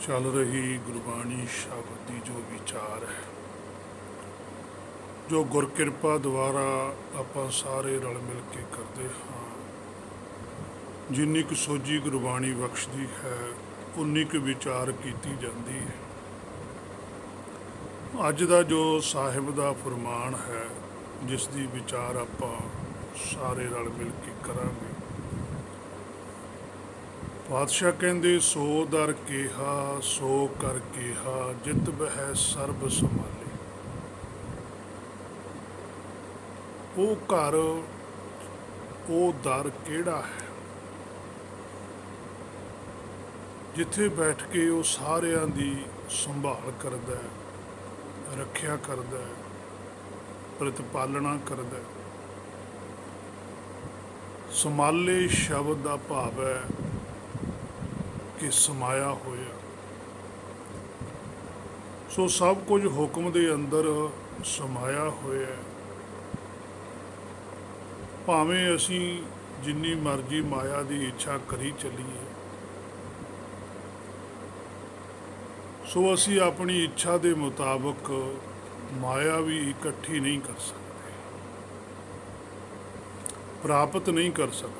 ਚੱਲ ਰਹੀ ਗੁਰਬਾਣੀ ਸ਼ਬਦ ਦੀ ਜੋ ਵਿਚਾਰ ਹੈ, ਜੋ ਗੁਰਕਿਰਪਾ ਦੁਆਰਾ ਆਪਾਂ ਸਾਰੇ ਰਲ ਮਿਲ ਕੇ ਕਰਦੇ ਹਾਂ। ਜਿੰਨੀ ਕੁ ਸੋਝੀ ਗੁਰਬਾਣੀ ਬਖਸ਼ਦੀ ਹੈ, ਉਨੀ ਕੁ ਵਿਚਾਰ ਕੀਤੀ ਜਾਂਦੀ ਹੈ। ਅੱਜ ਦਾ ਜੋ ਸਾਹਿਬ ਦਾ ਫਰਮਾਨ ਹੈ, ਜਿਸ ਦੀ ਵਿਚਾਰ ਆਪਾਂ ਸਾਰੇ ਰਲ ਮਿਲ ਕੇ ਕਰਾਂਗੇ। ਪਾਤਸ਼ਾਹ ਕਹਿੰਦੇ, ਸੋ ਦਰ ਕੇਹਾ ਸੋ ਕਰ ਕੇਹਾ, ਜਿਤ ਬਹਿ ਸਰਬ ਸੰਭਾਲੇ। ਉਹ ਘਰ, ਉਹ ਦਰ ਕਿਹੜਾ ਹੈ ਜਿੱਥੇ ਬੈਠ ਕੇ ਉਹ ਸਾਰਿਆਂ ਦੀ ਸੰਭਾਲ ਕਰਦਾ ਹੈ, ਰੱਖਿਆ ਕਰਦਾ ਹੈ, ਪ੍ਰਤਿਪਾਲਣਾ ਕਰਦਾ ਹੈ। ਸੰਭਾਲੇ ਸ਼ਬਦ ਦਾ ਭਾਵ ਹੈ ਕਿ ਸਮਾਇਆ ਹੋਇਆ। ਸੋ ਸਭ ਕੁਝ ਹੁਕਮ ਦੇ ਅੰਦਰ ਸਮਾਇਆ ਹੋਇਆ। ਭਾਵੇਂ ਅਸੀਂ ਜਿੰਨੀ ਮਰਜ਼ੀ ਮਾਇਆ ਦੀ ਇੱਛਾ ਕਰੀ ਚੱਲੀਏ, ਸੋ ਅਸੀਂ ਆਪਣੀ ਇੱਛਾ ਦੇ ਮੁਤਾਬਕ ਮਾਇਆ ਵੀ ਇਕੱਠੀ ਨਹੀਂ ਕਰ ਸਕਦੇ, ਪ੍ਰਾਪਤ ਨਹੀਂ ਕਰ ਸਕਦੇ।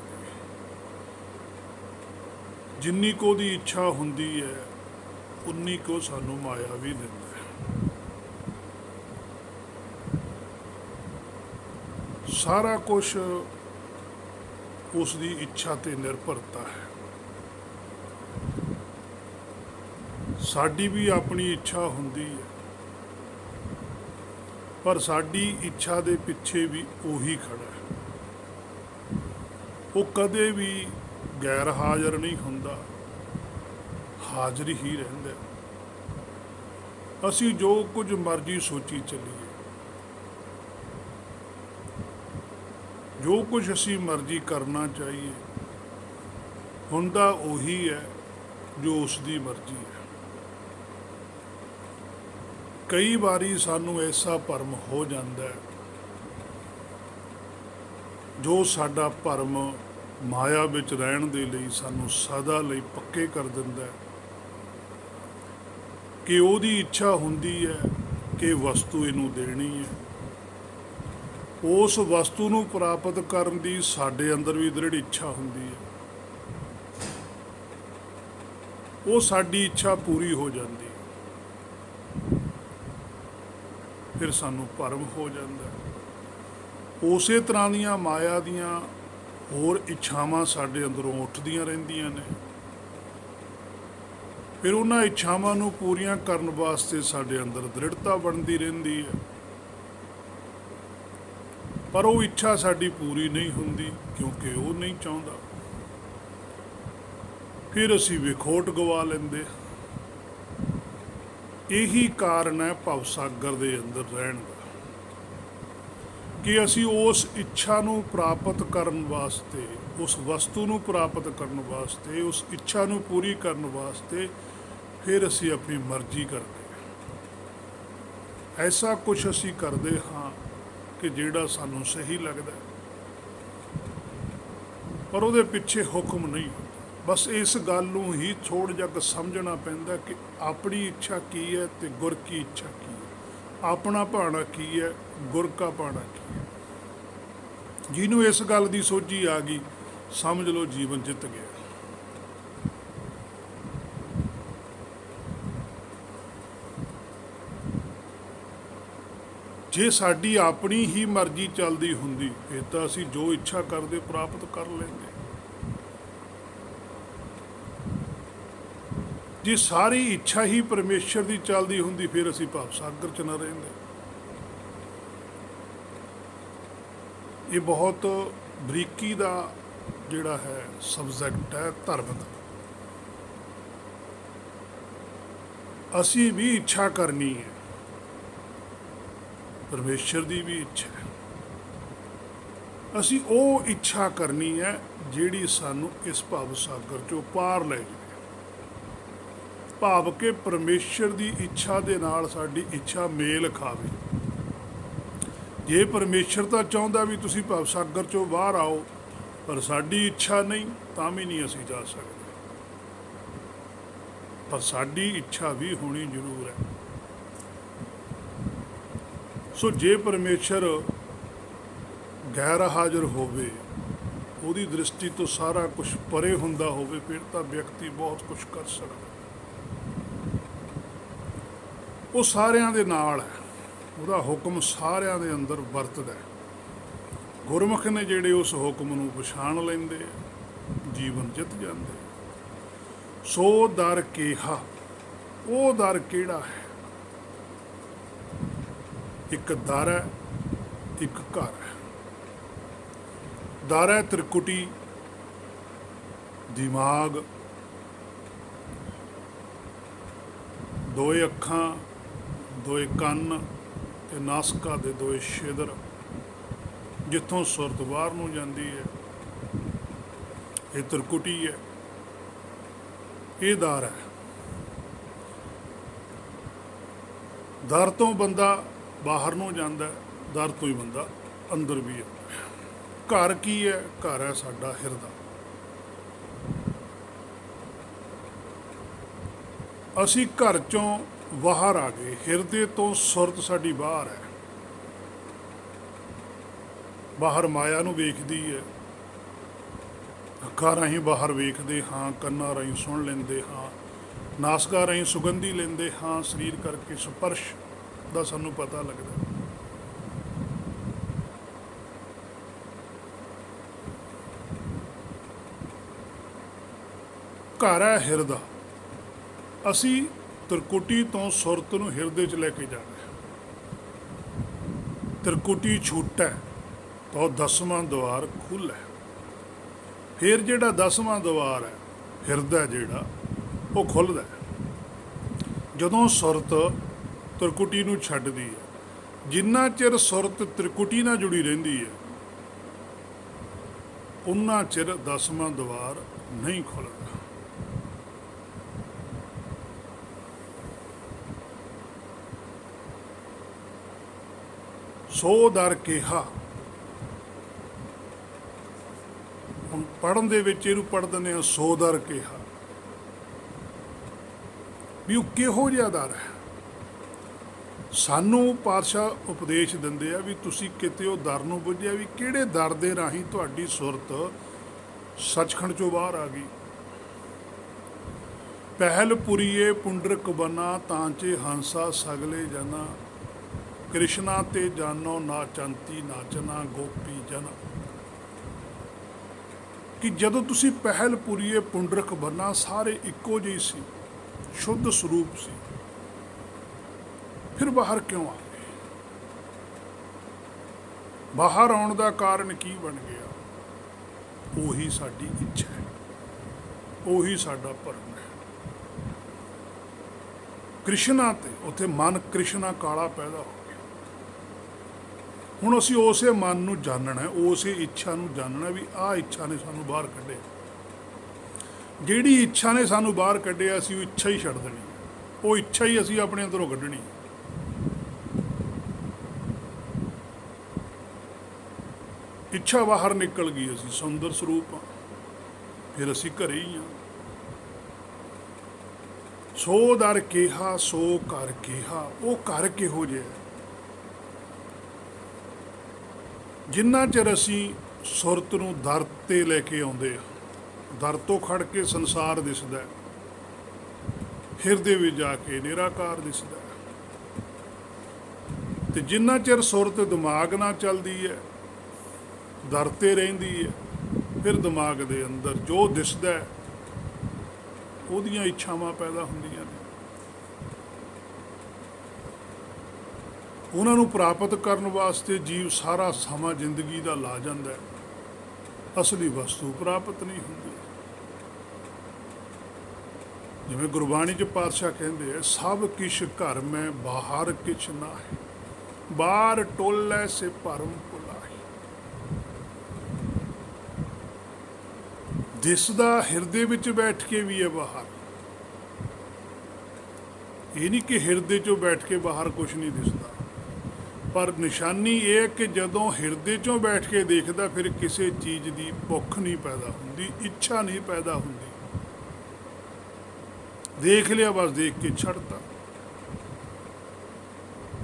ਜਿੰਨੀ ਕੁ ਉਹਦੀ ਇੱਛਾ ਹੁੰਦੀ ਹੈ, ਉਨੀ ਕੁ ਸਾਨੂੰ ਮਾਇਆ ਵੀ ਦਿੰਦਾ ਹੈ। ਸਾਰਾ ਕੁਛ ਉਸ ਦੀ ਇੱਛਾ ਤੇ ਨਿਰਭਰਤਾ ਹੈ। ਸਾਡੀ ਵੀ ਆਪਣੀ ਇੱਛਾ ਹੁੰਦੀ ਹੈ, ਪਰ ਸਾਡੀ ਇੱਛਾ ਦੇ ਪਿੱਛੇ ਵੀ ਉਹੀ ਖੜਾ ਹੈ। ਉਹ ਕਦੇ ਵੀ ਗੈਰ ਹਾਜ਼ਰ ਨਹੀਂ ਹੁੰਦਾ, ਹਾਜ਼ਰ ਹੀ ਰਹਿੰਦਾ। ਅਸੀਂ ਜੋ ਕੁਝ ਮਰਜ਼ੀ ਸੋਚੀ ਚੱਲੀਏ, ਜੋ ਕੁਝ ਅਸੀਂ ਮਰਜ਼ੀ ਕਰਨਾ ਚਾਹੀਏ, ਹੁੰਦਾ ਉਹੀ ਹੈ ਜੋ ਉਸ ਦੀ ਮਰਜ਼ੀ ਹੈ। ਕਈ ਵਾਰੀ ਸਾਨੂੰ ਐਸਾ ਭਰਮ ਹੋ ਜਾਂਦਾ ਹੈ, ਜੋ ਸਾਡਾ ਭਰਮ ਮਾਇਆ ਵਿੱਚ ਰਹਿਣ ਦੇ ਲਈ ਸਾਨੂੰ ਸਦਾ ਲਈ ਪੱਕੇ ਕਰ ਦਿੰਦਾ ਹੈ ਕਿ ਉਹਦੀ ਇੱਛਾ ਹੁੰਦੀ ਹੈ ਕਿ ਵਸਤੂ ਇਹਨੂੰ ਦੇਣੀ ਹੈ। ਉਸ ਵਸਤੂ ਨੂੰ ਪ੍ਰਾਪਤ ਕਰਨ ਦੀ ਸਾਡੇ ਅੰਦਰ ਵੀ ਦ੍ਰਿੜ ਇੱਛਾ ਹੁੰਦੀ ਹੈ। ਉਹ ਸਾਡੀ ਇੱਛਾ ਪੂਰੀ ਹੋ ਜਾਂਦੀ ਹੈ, ਫਿਰ ਸਾਨੂੰ ਭਰਮ ਹੋ ਜਾਂਦਾ ਹੈ। ਉਸੇ ਤਰ੍ਹਾਂ ਦੀਆਂ ਮਾਇਆ ਦੀਆਂ ਹੋਰ ਇੱਛਾਵਾਂ ਸਾਡੇ ਅੰਦਰੋਂ ਉੱਠਦੀਆਂ ਰਹਿੰਦੀਆਂ ਨੇ। ਫਿਰ ਉਹਨਾਂ ਇੱਛਾਵਾਂ ਨੂੰ ਪੂਰੀਆਂ ਕਰਨ ਵਾਸਤੇ ਸਾਡੇ ਅੰਦਰ ਦ੍ਰਿੜਤਾ ਬਣਦੀ ਰਹਿੰਦੀ ਹੈ, ਪਰ ਉਹ ਇੱਛਾ ਸਾਡੀ ਪੂਰੀ ਨਹੀਂ ਹੁੰਦੀ ਕਿਉਂਕਿ ਉਹ ਨਹੀਂ ਚਾਹੁੰਦਾ। ਫਿਰ ਅਸੀਂ ਵਿਖੋਟ ਗਵਾ ਲੈਂਦੇ। ਇਹੀ ਕਾਰਨ ਹੈ ਭਵਸਾਗਰ ਦੇ ਅੰਦਰ ਰਹਿਣ ਦਾ, ਕਿ ਅਸੀਂ ਉਸ ਇੱਛਾ ਨੂੰ ਪ੍ਰਾਪਤ ਕਰਨ ਵਾਸਤੇ, ਉਸ ਵਸਤੂ ਨੂੰ ਪ੍ਰਾਪਤ ਕਰਨ ਵਾਸਤੇ, ਉਸ ਇੱਛਾ ਨੂੰ ਪੂਰੀ ਕਰਨ ਵਾਸਤੇ ਫਿਰ ਅਸੀਂ ਆਪਣੀ ਮਰਜ਼ੀ ਕਰਦੇ ਹਾਂ। ਐਸਾ ਕੁਛ ਅਸੀਂ ਕਰਦੇ ਹਾਂ ਕਿ ਜਿਹੜਾ ਸਾਨੂੰ ਸਹੀ ਲੱਗਦਾ, ਪਰ ਉਹਦੇ ਪਿੱਛੇ ਹੁਕਮ ਨਹੀਂ ਹੁੰਦਾ। ਬਸ ਇਸ ਗੱਲ ਨੂੰ ਹੀ ਥੋੜ੍ਹਾ ਜਿਹਾ ਸਮਝਣਾ ਪੈਂਦਾ ਕਿ ਆਪਣੀ ਇੱਛਾ ਕੀ ਹੈ ਤੇ ਗੁਰ ਕੀ ਇੱਛਾ ਕੀ ਹੈ, ਆਪਣਾ ਭਾਣਾ ਕੀ ਹੈ, ਗੁਰ ਕਾ ਭਾਣਾ ਕੀ ਹੈ। ਜਿਹਨੂੰ ਇਸ ਗੱਲ ਦੀ ਸੋਝੀ ਆ ਗਈ, ਸਮਝ ਲਓ ਜੀਵਨ ਜਿੱਤ ਗਿਆ। ਜੇ ਸਾਡੀ ਆਪਣੀ ਹੀ ਮਰਜ਼ੀ ਚੱਲਦੀ ਹੁੰਦੀ, ਫਿਰ ਤਾਂ ਅਸੀਂ ਜੋ ਇੱਛਾ ਕਰਦੇ ਪ੍ਰਾਪਤ ਕਰ ਲੈਂਦੇ। ਜੇ ਸਾਰੀ ਇੱਛਾ ਹੀ ਪਰਮੇਸ਼ਰ ਦੀ ਚੱਲਦੀ ਹੁੰਦੀ, ਫਿਰ ਅਸੀਂ ਭਵਸਾਗਰ 'ਚ ਨਾ ਰਹਿੰਦੇ। ਇਹ ਬਹੁਤ ਬਰੀਕੀ ਦਾ ਜਿਹੜਾ ਹੈ ਸਬਜੈਕਟ ਹੈ ਧਰਮ ਦਾ। ਅਸੀਂ ਵੀ ਇੱਛਾ ਕਰਨੀ ਹੈ, ਪਰਮੇਸ਼ਰ ਦੀ ਵੀ ਇੱਛਾ ਹੈ। ਅਸੀਂ ਉਹ ਇੱਛਾ ਕਰਨੀ ਹੈ ਜਿਹੜੀ ਸਾਨੂੰ ਇਸ ਭਵਸਾਗਰ 'ਚੋਂ ਪਾਰ ਲੈ ਜਾਵੇ। ਭਾਵ ਕਿ ਪਰਮੇਸ਼ਰ ਦੀ ਇੱਛਾ ਦੇ ਨਾਲ ਸਾਡੀ ਇੱਛਾ ਮੇਲ ਖਾਵੇ। ਜੇ ਪਰਮੇਸ਼ਰ ਤਾਂ ਚਾਹੁੰਦਾ ਵੀ ਤੁਸੀਂ ਭਵਸਾਗਰ 'ਚੋਂ ਬਾਹਰ ਆਓ, ਪਰ ਸਾਡੀ ਇੱਛਾ ਨਹੀਂ, ਤਾਂ ਵੀ ਨਹੀਂ ਅਸੀਂ ਜਾ ਸਕਦੇ। ਪਰ ਸਾਡੀ ਇੱਛਾ ਵੀ ਹੋਣੀ ਜ਼ਰੂਰ ਹੈ। ਸੋ ਜੇ ਪਰਮੇਸ਼ਰ ਗੈਰ ਹਾਜ਼ਰ ਹੋਵੇ, ਉਹਦੀ ਦ੍ਰਿਸ਼ਟੀ ਤੋਂ ਸਾਰਾ ਕੁਝ ਪਰੇ ਹੁੰਦਾ ਹੋਵੇ, ਫਿਰ ਤਾਂ ਵਿਅਕਤੀ ਬਹੁਤ ਕੁਝ ਕਰ ਸਕਦਾ। ਉਹ ਸਾਰਿਆਂ ਦੇ ਨਾਲ ਹੈ, ਉਹਦਾ ਹੁਕਮ ਸਾਰਿਆਂ ਦੇ ਅੰਦਰ ਵਰਤਦਾ ਹੈ। ਗੁਰਮੁਖ ਨੇ ਜਿਹੜੇ ਉਸ ਹੁਕਮ ਨੂੰ ਪਛਾਣ ਲੈਂਦੇ ਜੀਵਨ ਜਿੱਤ ਜਾਂਦੇ। ਸੋ ਦਰ ਕਿਹਾ, ਉਹ ਦਰ ਕਿਹੜਾ ਹੈ? ਇੱਕ ਦਰ ਹੈ, ਇੱਕ ਘਰ ਹੈ। ਦਰ ਹੈ ਤ੍ਰਿਕੁਟੀ, ਦਿਮਾਗ, ਦੋਏ ਅੱਖਾਂ, ਦੋਏ ਕੰਨ ਤੇ ਨਾਸਕਾ ਦੇ ਦੋਏ ਛੇਦਰ, ਜਿੱਥੋਂ ਸੁਰਤ ਬਾਹਰ ਨੂੰ ਜਾਂਦੀ ਹੈ, ਇਹ ਤ੍ਰਿਕੁਟੀ ਹੈ, ਇਹ ਦਰ ਹੈ। ਦਰ ਤੋਂ ਬੰਦਾ ਬਾਹਰ ਨੂੰ ਜਾਂਦਾ, ਦਰ ਤੋਂ ਹੀ ਬੰਦਾ ਅੰਦਰ ਵੀ ਆਉਂਦਾ ਹੈ। ਘਰ ਕੀ ਹੈ? ਘਰ ਹੈ ਸਾਡਾ ਹਿਰਦਾ। ਅਸੀਂ ਘਰ ਚੋਂ ਬਾਹਰ ਆ ਗਏ, ਹਿਰਦੇ ਤੋਂ ਸੁਰਤ ਸਾਡੀ ਬਾਹਰ ਹੈ। ਬਾਹਰ ਮਾਇਆ ਨੂੰ ਵੇਖਦੀ ਹੈ, ਅੱਖਾਂ ਰਾਹੀਂ ਬਾਹਰ ਵੇਖਦੇ ਹਾਂ, ਕੰਨਾਂ ਰਾਹੀਂ ਸੁਣ ਲੈਂਦੇ ਹਾਂ, ਨਾਸਕਾਂ ਰਾਹੀਂ ਸੁਗੰਧੀ ਲੈਂਦੇ ਹਾਂ, ਸਰੀਰ ਕਰਕੇ ਸਪਰਸ਼ ਦਾ ਸਾਨੂੰ ਪਤਾ ਲੱਗਦਾ। ਘਰ ਹੈ ਹਿਰਦਾ। ਅਸੀਂ ਤ੍ਰਿਕੁਟੀ ਤੋਂ ਸੁਰਤ ਨੂੰ ਹਿਰਦੇ 'ਚ ਲੈ ਕੇ ਜਾਣਾ। ਤ੍ਰਿਕੁਟੀ ਛੂਟਾ ਤਾਂ 10ਵਾਂ ਦੁਆਰ ਖੁੱਲ੍ਹਾ। ਫਿਰ ਜਿਹੜਾ 10ਵਾਂ ਦੁਆਰ ਹੈ ਹਿਰਦਾ, ਜਿਹੜਾ ਉਹ ਖੁੱਲ੍ਹਦਾ ਜਦੋਂ ਸੁਰਤ ਤ੍ਰਿਕੁਟੀ ਨੂੰ ਛੱਡਦੀ ਹੈ। ਜਿੰਨਾ ਚਿਰ ਸੁਰਤ ਤ੍ਰਿਕੁਟੀ ਨਾਲ ਜੁੜੀ ਰਹਿੰਦੀ ਹੈ, ਉਨਾ ਚਿਰ 10ਵਾਂ ਦੁਆਰ ਨਹੀਂ ਖੁੱਲ੍ਹਦਾ। ਸੋ ਦਰ ਕਿਹਾ। ਹੁਣ ਪੜ੍ਹਨ ਦੇ ਵਿੱਚ ਇਹਨੂੰ ਪੜ੍ਹ ਦਿੰਦੇ ਹਾਂ, ਸੋ ਦਰ ਕਿਹਾ, ਵੀ ਉਹ ਕਿਹੋ ਜਿਹਾ ਦਰ ਹੈ। ਸਾਨੂੰ ਪਾਤਸ਼ਾਹ ਉਪਦੇਸ਼ ਦਿੰਦੇ ਆ ਵੀ ਤੁਸੀਂ ਕਿਤੇ ਉਹ ਦਰ ਨੂੰ ਬੁੱਝਿਆ ਵੀ ਕਿਹੜੇ ਦਰ ਦੇ ਰਾਹੀਂ ਤੁਹਾਡੀ ਸੁਰਤ ਸੱਚਖੰਡ ਚੋਂ ਬਾਹਰ ਆ ਗਈ। ਪਹਿਲ ਪੁਰੀਏ ਪੁੰਡਰਕ ਬਨਾ, ਤਾਂਚੇ ਹੰਸਾ ਸਗਲੇ ਜਨਾ, ਕ੍ਰਿਸ਼ਨਾ ਤੇ ਜਾਨੋ ਨਾਚੰਤੀ ਨਾਚਨਾ ਗੋਪੀ ਜਨ। ਕਿ ਜਦੋਂ ਤੁਸੀਂ ਪਹਿਲ ਪੁਰੀਏ ਪੁੰਡਰਕ ਬਨਾ, ਸਾਰੇ ਇੱਕੋ ਜਿਹੀ ਸੀ, ਸ਼ੁੱਧ ਸਰੂਪ ਸੀ, ਫਿਰ ਬਾਹਰ ਕਿਉਂ ਆ ਗਏ? ਬਾਹਰ ਆਉਣ ਦਾ ਕਾਰਨ ਕੀ ਬਣ ਗਿਆ? ਉਹੀ ਸਾਡੀ ਇੱਛਾ ਹੈ, ਉਹੀ ਸਾਡਾ ਭਰਮ ਹੈ। ਕ੍ਰਿਸ਼ਨਾ ਤੇ ਉੱਥੇ ਮਨ ਕ੍ਰਿਸ਼ਨਾ ਕਾਲਾ ਪੈਦਾ ਹੋ ਗਿਆ। ਹੁਣ ਅਸੀਂ ਉਸੇ ਮਨ ਨੂੰ ਜਾਣਨਾ, ਉਸੇ ਇੱਛਾ ਨੂੰ ਜਾਣਨਾ ਵੀ ਆਹ ਇੱਛਾ ਨੇ ਸਾਨੂੰ ਬਾਹਰ ਕੱਢਿਆ। ਜਿਹੜੀ ਇੱਛਾ ਨੇ ਸਾਨੂੰ ਬਾਹਰ ਕੱਢਿਆ, ਅਸੀਂ ਉਹ ਇੱਛਾ ਹੀ ਛੱਡ ਦੇਣੀ, ਉਹ ਇੱਛਾ ਹੀ ਅਸੀਂ ਆਪਣੇ ਅੰਦਰੋਂ ਕੱਢਣੀ। ਇੱਛਾ ਬਾਹਰ ਨਿਕਲ ਗਈ, ਅਸੀਂ ਸੁੰਦਰ ਸਰੂਪ ਹਾਂ, ਫਿਰ ਅਸੀਂ ਘਰੇ ਹੀ ਹਾਂ। ਸੋ ਦਰ ਕਿਹਾ, ਸੋ ਘਰ ਕਿਹਾ। ਉਹ ਘਰ ਕਿਹੋ ਜਿਹਾ? ਜਿੰਨਾ ਚਿਰ ਅਸੀਂ ਸੁਰਤ ਨੂੰ ਦਰ 'ਤੇ ਲੈ ਕੇ ਆਉਂਦੇ ਹਾਂ, ਦਰ ਤੋਂ ਖੜ ਕੇ ਸੰਸਾਰ ਦਿਸਦਾ, ਹਿਰਦੇ ਵਿੱਚ ਜਾ ਕੇ ਨਿਰਾਕਾਰ ਦਿਸਦਾ। ਤੇ ਜਿੰਨਾ ਚਿਰ ਸੁਰਤ ਦਿਮਾਗ ਨਾਲ ਚੱਲਦੀ ਹੈ, ਦਰ 'ਤੇ ਰਹਿੰਦੀ ਹੈ, ਫਿਰ ਦਿਮਾਗ ਦੇ ਅੰਦਰ ਜੋ ਦਿਸਦਾ ਉਹਦੀਆਂ ਇੱਛਾਵਾਂ ਪੈਦਾ ਹੁੰਦੀਆਂ ਨੇ। ਉਹਨਾਂ ਨੂੰ ਪ੍ਰਾਪਤ ਕਰਨ ਵਾਸਤੇ ਜੀਵ ਸਾਰਾ ਸਮਾਂ ਜ਼ਿੰਦਗੀ ਦਾ ਲਾ ਜਾਂਦਾ, ਅਸਲੀ ਵਸਤੂ ਪ੍ਰਾਪਤ ਨਹੀਂ ਹੁੰਦੀ। ਜਿਵੇਂ ਗੁਰਬਾਣੀ 'ਚ ਪਾਤਸ਼ਾਹ ਕਹਿੰਦੇ ਆ, ਸਭ ਕਿਛ ਘਰ ਮੈਂ ਬਾਹਰ ਕਿਛ ਨਾ ਹੈ, ਬਾਹਰ ਟੋਲੇ ਸੇ ਭਰਮ ਭੁਲਾਈ। ਦਿਸਦਾ ਹਿਰਦੇ ਵਿੱਚ ਬੈਠ ਕੇ ਵੀ ਹੈ ਬਾਹਰ। ਇਹ ਨਹੀਂ ਕਿ ਹਿਰਦੇ 'ਚੋਂ ਬੈਠ ਕੇ ਬਾਹਰ ਕੁਛ ਨਹੀਂ ਦਿਸਦਾ, ਪਰ ਨਿਸ਼ਾਨੀ ਇਹ ਕਿ ਜਦੋਂ ਹਿਰਦੇ 'ਚੋਂ ਬੈਠ ਕੇ ਦੇਖਦਾ, ਫਿਰ ਕਿਸੇ ਚੀਜ਼ ਦੀ ਭੁੱਖ ਨਹੀਂ ਪੈਦਾ ਹੁੰਦੀ, ਇੱਛਾ ਨਹੀਂ ਪੈਦਾ ਹੁੰਦੀ। ਦੇਖ ਲਿਆ ਬਸ, ਦੇਖ ਕੇ ਛੱਡਤਾ।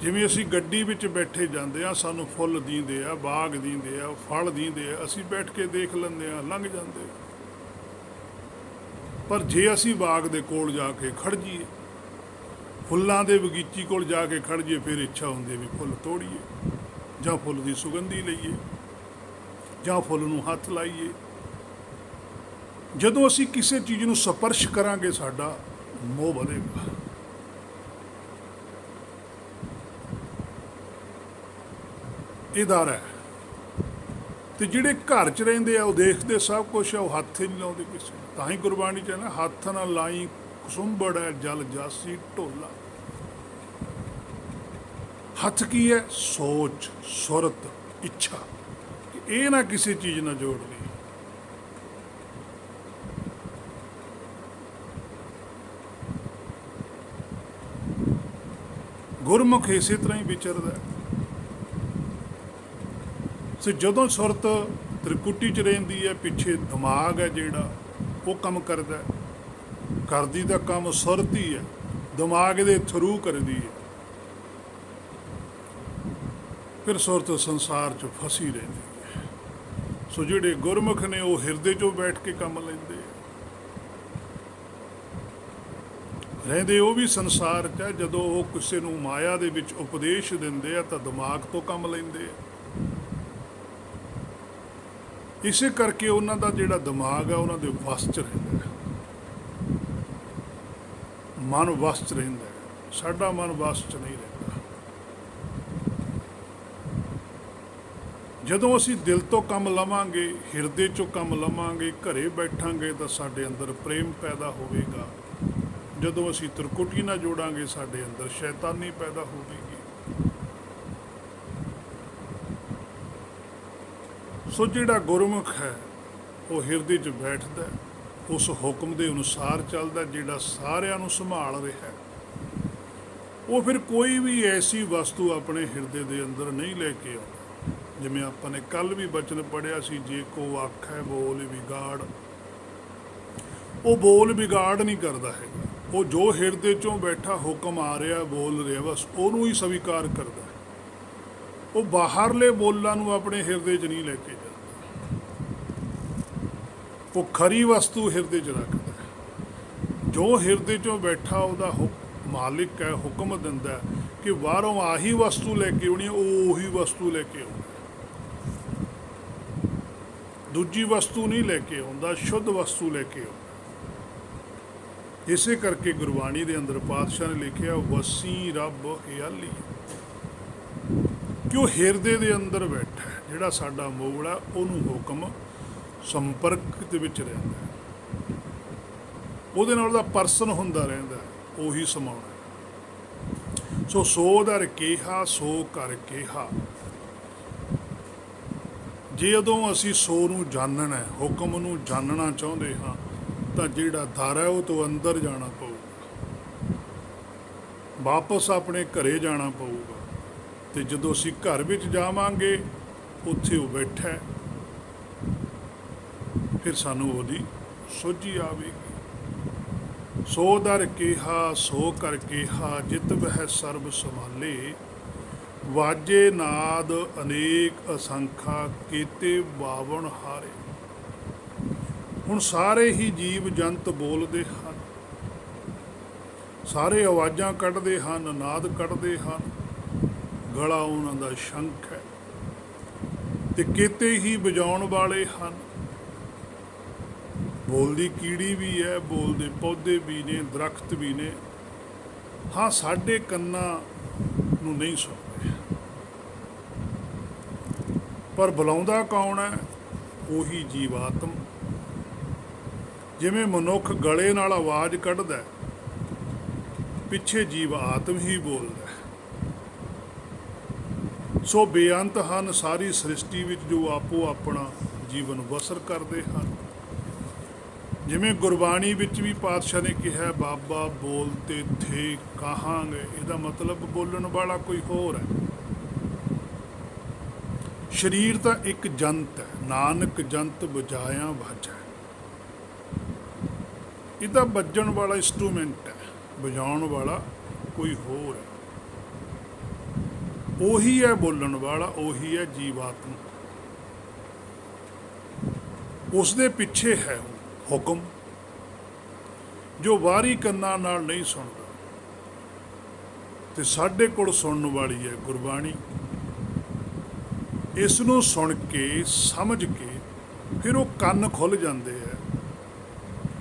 ਜਿਵੇਂ ਅਸੀਂ ਗੱਡੀ ਵਿੱਚ ਬੈਠੇ ਜਾਂਦੇ ਆ, ਸਾਨੂੰ ਫੁੱਲ ਦੀਂਦੇ ਆ, ਬਾਗ ਦੀਂਦੇ ਆ, ਫਲ ਦੀਂਦੇ ਆ, ਅਸੀਂ ਬੈਠ ਕੇ ਦੇਖ ਲੈਂਦੇ ਆ, ਲੰਘ ਜਾਂਦੇ ਆ। ਪਰ ਜੇ ਅਸੀਂ ਬਾਗ ਦੇ ਕੋਲ ਜਾ ਕੇ ਖੜ ਜਾਈਏ, ਫੁੱਲਾਂ ਦੇ ਬਗੀਚੀ ਕੋਲ ਜਾ ਕੇ ਖੜ ਜਾਈਏ, ਫਿਰ ਇੱਛਾ ਹੁੰਦੀ ਵੀ ਫੁੱਲ ਤੋੜੀਏ, ਜਾਂ ਫੁੱਲ ਦੀ ਸੁਗੰਧੀ ਲਈਏ, ਜਾਂ ਫੁੱਲ ਨੂੰ ਹੱਥ ਲਾਈਏ। ਜਦੋਂ ਅਸੀਂ ਕਿਸੇ ਚੀਜ਼ ਨੂੰ ਸਪਰਸ਼ ਕਰਾਂਗੇ, ਸਾਡਾ ਮੋਹ ਵਧੇਗਾ। ਇਹ ਦਰ ਹੈ। ਤੇ ਜਿਹੜੇ ਘਰ 'ਚ ਰਹਿੰਦੇ ਆ, ਉਹ ਦੇਖਦੇ ਸਭ ਕੁਛ ਆ, ਉਹ ਹੱਥ ਹੀ ਨਹੀਂ ਲਾਉਂਦੇ ਕਿਸੇ ਨੂੰ। ਤਾਂ ਹੀ ਗੁਰਬਾਣੀ 'ਚ ਹੈ ਨਾ, ਹੱਥ ਨਾ ਲਾਈ ਕੁਸੁੰਬੜ ਹੈ ਜਲ ਜਾਸੀ ਢੋਲਾ। ਹੱਥ ਕੀ ਹੈ? ਸੋਚ, ਸੁਰਤ, ਇੱਛਾ, ਕਿ ਇਹ ਨਾ ਕਿਸੇ ਚੀਜ਼ ਨਾਲ ਜੋੜ ਲਈ। ਗੁਰਮੁਖ ਇਸੇ ਤਰ੍ਹਾਂ ਹੀ ਵਿਚਰਦਾ। ਸੋ ਜਦੋਂ ਸੁਰਤ ਤ੍ਰਿਕੁਟੀ 'ਚ ਰਹਿੰਦੀ ਹੈ, ਪਿੱਛੇ ਦਿਮਾਗ ਹੈ ਜਿਹੜਾ ਉਹ ਕੰਮ ਕਰਦਾ। ਕਰਦੀ ਦਾ ਕੰਮ ਸੁਰਤ ਹੀ ਹੈ, ਦਿਮਾਗ ਦੇ ਥਰੂ ਕਰਦੀ ਹੈ। ਫਿਰ ਸੁਰਤ ਸੰਸਾਰ 'ਚ ਫਸੀ ਰਹਿੰਦੀ ਹੈ। ਸੋ ਜਿਹੜੇ ਗੁਰਮੁਖ ਨੇ, ਉਹ ਹਿਰਦੇ 'ਚੋਂ ਬੈਠ ਕੇ ਕੰਮ ਲੈਂਦੇ ਆ। ਰਹਿੰਦੇ ਉਹ ਵੀ ਸੰਸਾਰ 'ਚ ਹੈ। ਜਦੋਂ ਉਹ ਕਿਸੇ ਨੂੰ ਮਾਇਆ ਦੇ ਵਿੱਚ ਉਪਦੇਸ਼ ਦਿੰਦੇ ਆ, ਤਾਂ ਦਿਮਾਗ ਤੋਂ ਕੰਮ ਲੈਂਦੇ ਆ। ਇਸੇ ਕਰਕੇ ਉਹਨਾਂ ਦਾ ਜਿਹੜਾ ਦਿਮਾਗ ਹੈ, ਉਹਨਾਂ ਦੇ ਵਸ 'ਚ ਰਹਿੰਦਾ ਹੈ, ਮਨ ਵਸ 'ਚ ਰਹਿੰਦਾ ਹੈ। ਸਾਡਾ ਮਨ ਵਸ 'ਚ ਨਹੀਂ ਰਹਿੰਦਾ। ਜਦੋਂ ਅਸੀਂ ਦਿਲ ਤੋਂ ਕੰਮ ਲਵਾਂਗੇ, ਹਿਰਦੇ 'ਚੋਂ ਕੰਮ ਲਵਾਂਗੇ, ਘਰੇ ਬੈਠਾਂਗੇ, ਤਾਂ ਸਾਡੇ ਅੰਦਰ ਪ੍ਰੇਮ ਪੈਦਾ ਹੋਵੇਗਾ। ਜਦੋਂ ਅਸੀਂ ਤ੍ਰਿਕੁਟੀ ਨਾਲ ਜੋੜਾਂਗੇ, ਸਾਡੇ ਅੰਦਰ ਸ਼ੈਤਾਨੀ ਪੈਦਾ ਹੋਵੇਗੀ। ਸੋ ਜਿਹੜਾ ਗੁਰਮੁਖ ਹੈ, ਉਹ ਹਿਰਦੇ 'ਚ ਬੈਠਦਾ, ਉਸ ਹੁਕਮ ਦੇ ਅਨੁਸਾਰ ਚੱਲਦਾ, ਜਿਹੜਾ ਸਾਰਿਆਂ ਨੂੰ ਸੰਭਾਲ ਰਿਹਾ। ਉਹ ਫਿਰ ਕੋਈ ਵੀ ਐਸੀ ਵਸਤੂ ਆਪਣੇ ਹਿਰਦੇ ਦੇ ਅੰਦਰ ਨਹੀਂ ਲੈ ਕੇ ਆਉਂਦਾ। ਜਿਵੇਂ ਆਪਾਂ ਨੇ ਕੱਲ੍ਹ ਵੀ ਬਚਨ ਪੜ੍ਹਿਆ ਸੀ, ਜੇ ਕੋ ਆਖੈ ਬੋਲ ਵਿਗਾੜ, ਉਹ ਬੋਲ ਵਿਗਾੜ ਨਹੀਂ ਕਰਦਾ ਹੈਗਾ। ਉਹ ਜੋ ਹਿਰਦੇ 'ਚੋਂ ਬੈਠਾ ਹੁਕਮ ਆ ਰਿਹਾ, ਬੋਲ ਰਿਹਾ, ਬਸ ਉਹਨੂੰ ਹੀ ਸਵੀਕਾਰ ਕਰਦਾ। ਉਹ ਬਾਹਰਲੇ ਬੋਲਾਂ ਨੂੰ ਆਪਣੇ ਹਿਰਦੇ 'ਚ ਨਹੀਂ ਲੈ ਕੇ ਜਾਂਦਾ। ਉਹ ਖਰੀ ਵਸਤੂ ਹਿਰਦੇ 'ਚ ਰੱਖਦਾ। ਜੋ ਹਿਰਦੇ 'ਚੋਂ ਬੈਠਾ, ਉਹਦਾ ਮਾਲਿਕ ਹੈ, ਹੁਕਮ ਦਿੰਦਾ ਕਿ ਬਾਹਰੋਂ ਆਹੀ ਵਸਤੂ ਲੈ ਕੇ ਆਉਣੀ, ਉਹ ਉਹੀ ਵਸਤੂ ਲੈ ਕੇ ਆਉਂਦਾ। ਦੂਜੀ ਵਸਤੂ ਨਹੀਂ ਲੈ ਕੇ ਆਉਂਦਾ, ਸ਼ੁੱਧ ਵਸਤੂ ਲੈ ਕੇ ਆਉਂਦਾ। ਇਸੇ ਕਰਕੇ ਗੁਰਬਾਣੀ ਦੇ ਅੰਦਰ ਪਾਤਸ਼ਾਹ ਨੇ ਲਿਖਿਆ, ਵਸੀ ਰੱਬ ਹਿਆਲੀ, ਕਿ ਉਹ ਹਿਰਦੇ ਦੇ ਅੰਦਰ ਬੈਠਾ ਹੈ। ਜਿਹੜਾ ਸਾਡਾ ਮੂਲ ਹੈ, ਉਹਨੂੰ ਹੁਕਮ ਸੰਪਰਕ ਦੇ ਵਿੱਚ ਰਹਿੰਦਾ ਹੈ, ਉਹਦੇ ਨਾਲ ਉਹਦਾ ਪਰਸਨ ਹੁੰਦਾ ਰਹਿੰਦਾ, ਉਹੀ ਸਮਾਉਣਾ। ਸੋ ਦਰ ਕਿਹਾ, ਸੋ ਕਰ ਕਿਹਾ। ਜਦੋਂ ਅਸੀਂ ਸੋ ਨੂੰ ਜਾਣਨਾ, ਹੁਕਮ ਨੂੰ ਜਾਣਨਾ ਚਾਹੁੰਦੇ ਹਾਂ, ਤਾਂ ਜਿਹੜਾ ਦਰ ਹੈ, ਉਹ ਤੋਂ ਅੰਦਰ ਜਾਣਾ ਪਊਗਾ, ਵਾਪਸ ਆਪਣੇ ਘਰੇ ਜਾਣਾ ਪਊਗਾ। ਤੇ ਜਦੋਂ ਅਸੀਂ ਘਰ ਵਿੱਚ ਜਾਵਾਂਗੇ, ਉੱਥੇ ਉਹ ਬੈਠਾ ਹੈ, ਫਿਰ ਸਾਨੂੰ ਉਹਦੀ ਸੋਝੀ ਆਵੇਗੀ। ਸੋ ਦਰ ਕਿਹਾ, ਸੋ ਕਰ ਕਿਹਾ, ਜਿਤ ਵਹਿ ਸਰਬ ਸੰਭਾਲੇ, ਵਾਜੇ ਨਾਦ ਅਨੇਕ ਅਸੰਖਾ, ਕੀਤੇ ਬਾਵਣ ਹਾਰੇ। ਹੁਣ ਸਾਰੇ ਹੀ ਜੀਵ ਜੰਤ ਬੋਲਦੇ ਹਨ, ਸਾਰੇ ਆਵਾਜ਼ਾਂ ਕੱਢਦੇ ਹਨ, ਨਾਦ ਕੱਢਦੇ ਹਨ, ਗਲਾ ਉਹਨਾਂ ਦਾ ਸ਼ੰਖ ਹੈ। ਤੇ ਕੀਤੇ ਹੀ ਵਜਾਉਣ ਵਾਲੇ ਹਨ। ਬੋਲਦੀ ਕੀੜੀ ਵੀ ਹੈ, ਬੋਲਦੇ ਪੌਦੇ ਵੀ ਨੇ, ਦਰਖਤ ਵੀ ਨੇ। ਹਾਂ, ਸਾਡੇ ਕੰਨਾਂ ਨੂੰ ਨਹੀਂ ਸੁਣਦੇ, ਪਰ ਬੁਲਾਉਂਦਾ ਕੌਣ ਹੈ? ਉਹੀ ਜੀਵਾਤਮ। ਜਿਵੇਂ ਮਨੁੱਖ ਗਲੇ ਨਾਲ ਆਵਾਜ਼ ਕੱਢਦਾ, ਪਿੱਛੇ ਜੀਵ ਆਤਮ ਹੀ ਬੋਲਦਾ। ਸੋ ਬੇਅੰਤ ਹਨ ਸਾਰੀ ਸ੍ਰਿਸ਼ਟੀ ਵਿੱਚ, ਜੋ ਆਪੋ ਆਪਣਾ ਜੀਵਨ ਬਸਰ ਕਰਦੇ ਹਨ। ਜਿਵੇਂ ਗੁਰਬਾਣੀ ਵਿੱਚ ਵੀ ਪਾਤਸ਼ਾਹ ਨੇ ਕਿਹਾ, ਬਾਬਾ ਬੋਲਤੇ ਥੇ ਕਹਾਂਗੇ, ਇਹਦਾ ਮਤਲਬ ਬੋਲਣ ਵਾਲਾ ਕੋਈ ਹੋਰ ਹੈ। ਸਰੀਰ ਤਾਂ ਇੱਕ ਜੰਤ ਹੈ, ਨਾਨਕ ਜੰਤ ਬਜਾਇਆ ਵਾਜਾ। ਇਹਦਾ ਵੱਜਣ ਵਾਲਾ ਇੰਸਟਰੂਮੈਂਟ ਹੈ, ਵਜਾਉਣ ਵਾਲਾ ਕੋਈ ਹੋਰ ਹੈ। ਉਹੀ ਹੈ ਬੋਲਣ ਵਾਲਾ, ਉਹੀ ਹੈ ਜੀਵਾਤਮਾ। ਉਸ ਦੇ ਪਿੱਛੇ ਹੈ ਹੁਕਮ, ਜੋ ਬਾਹਰੀ ਕੰਨਾਂ ਨਾਲ ਨਹੀਂ ਸੁਣਦਾ, ਤੇ ਸਾਡੇ ਕੋਲ ਸੁਣਨ ਵਾਲੀ ਹੈ ਗੁਰਬਾਣੀ। ਇਸ ਨੂੰ ਸੁਣ ਕੇ ਸਮਝ ਕੇ ਫਿਰ ਉਹ ਕੰਨ ਖੁੱਲ ਜਾਂਦੇ ਹੈ,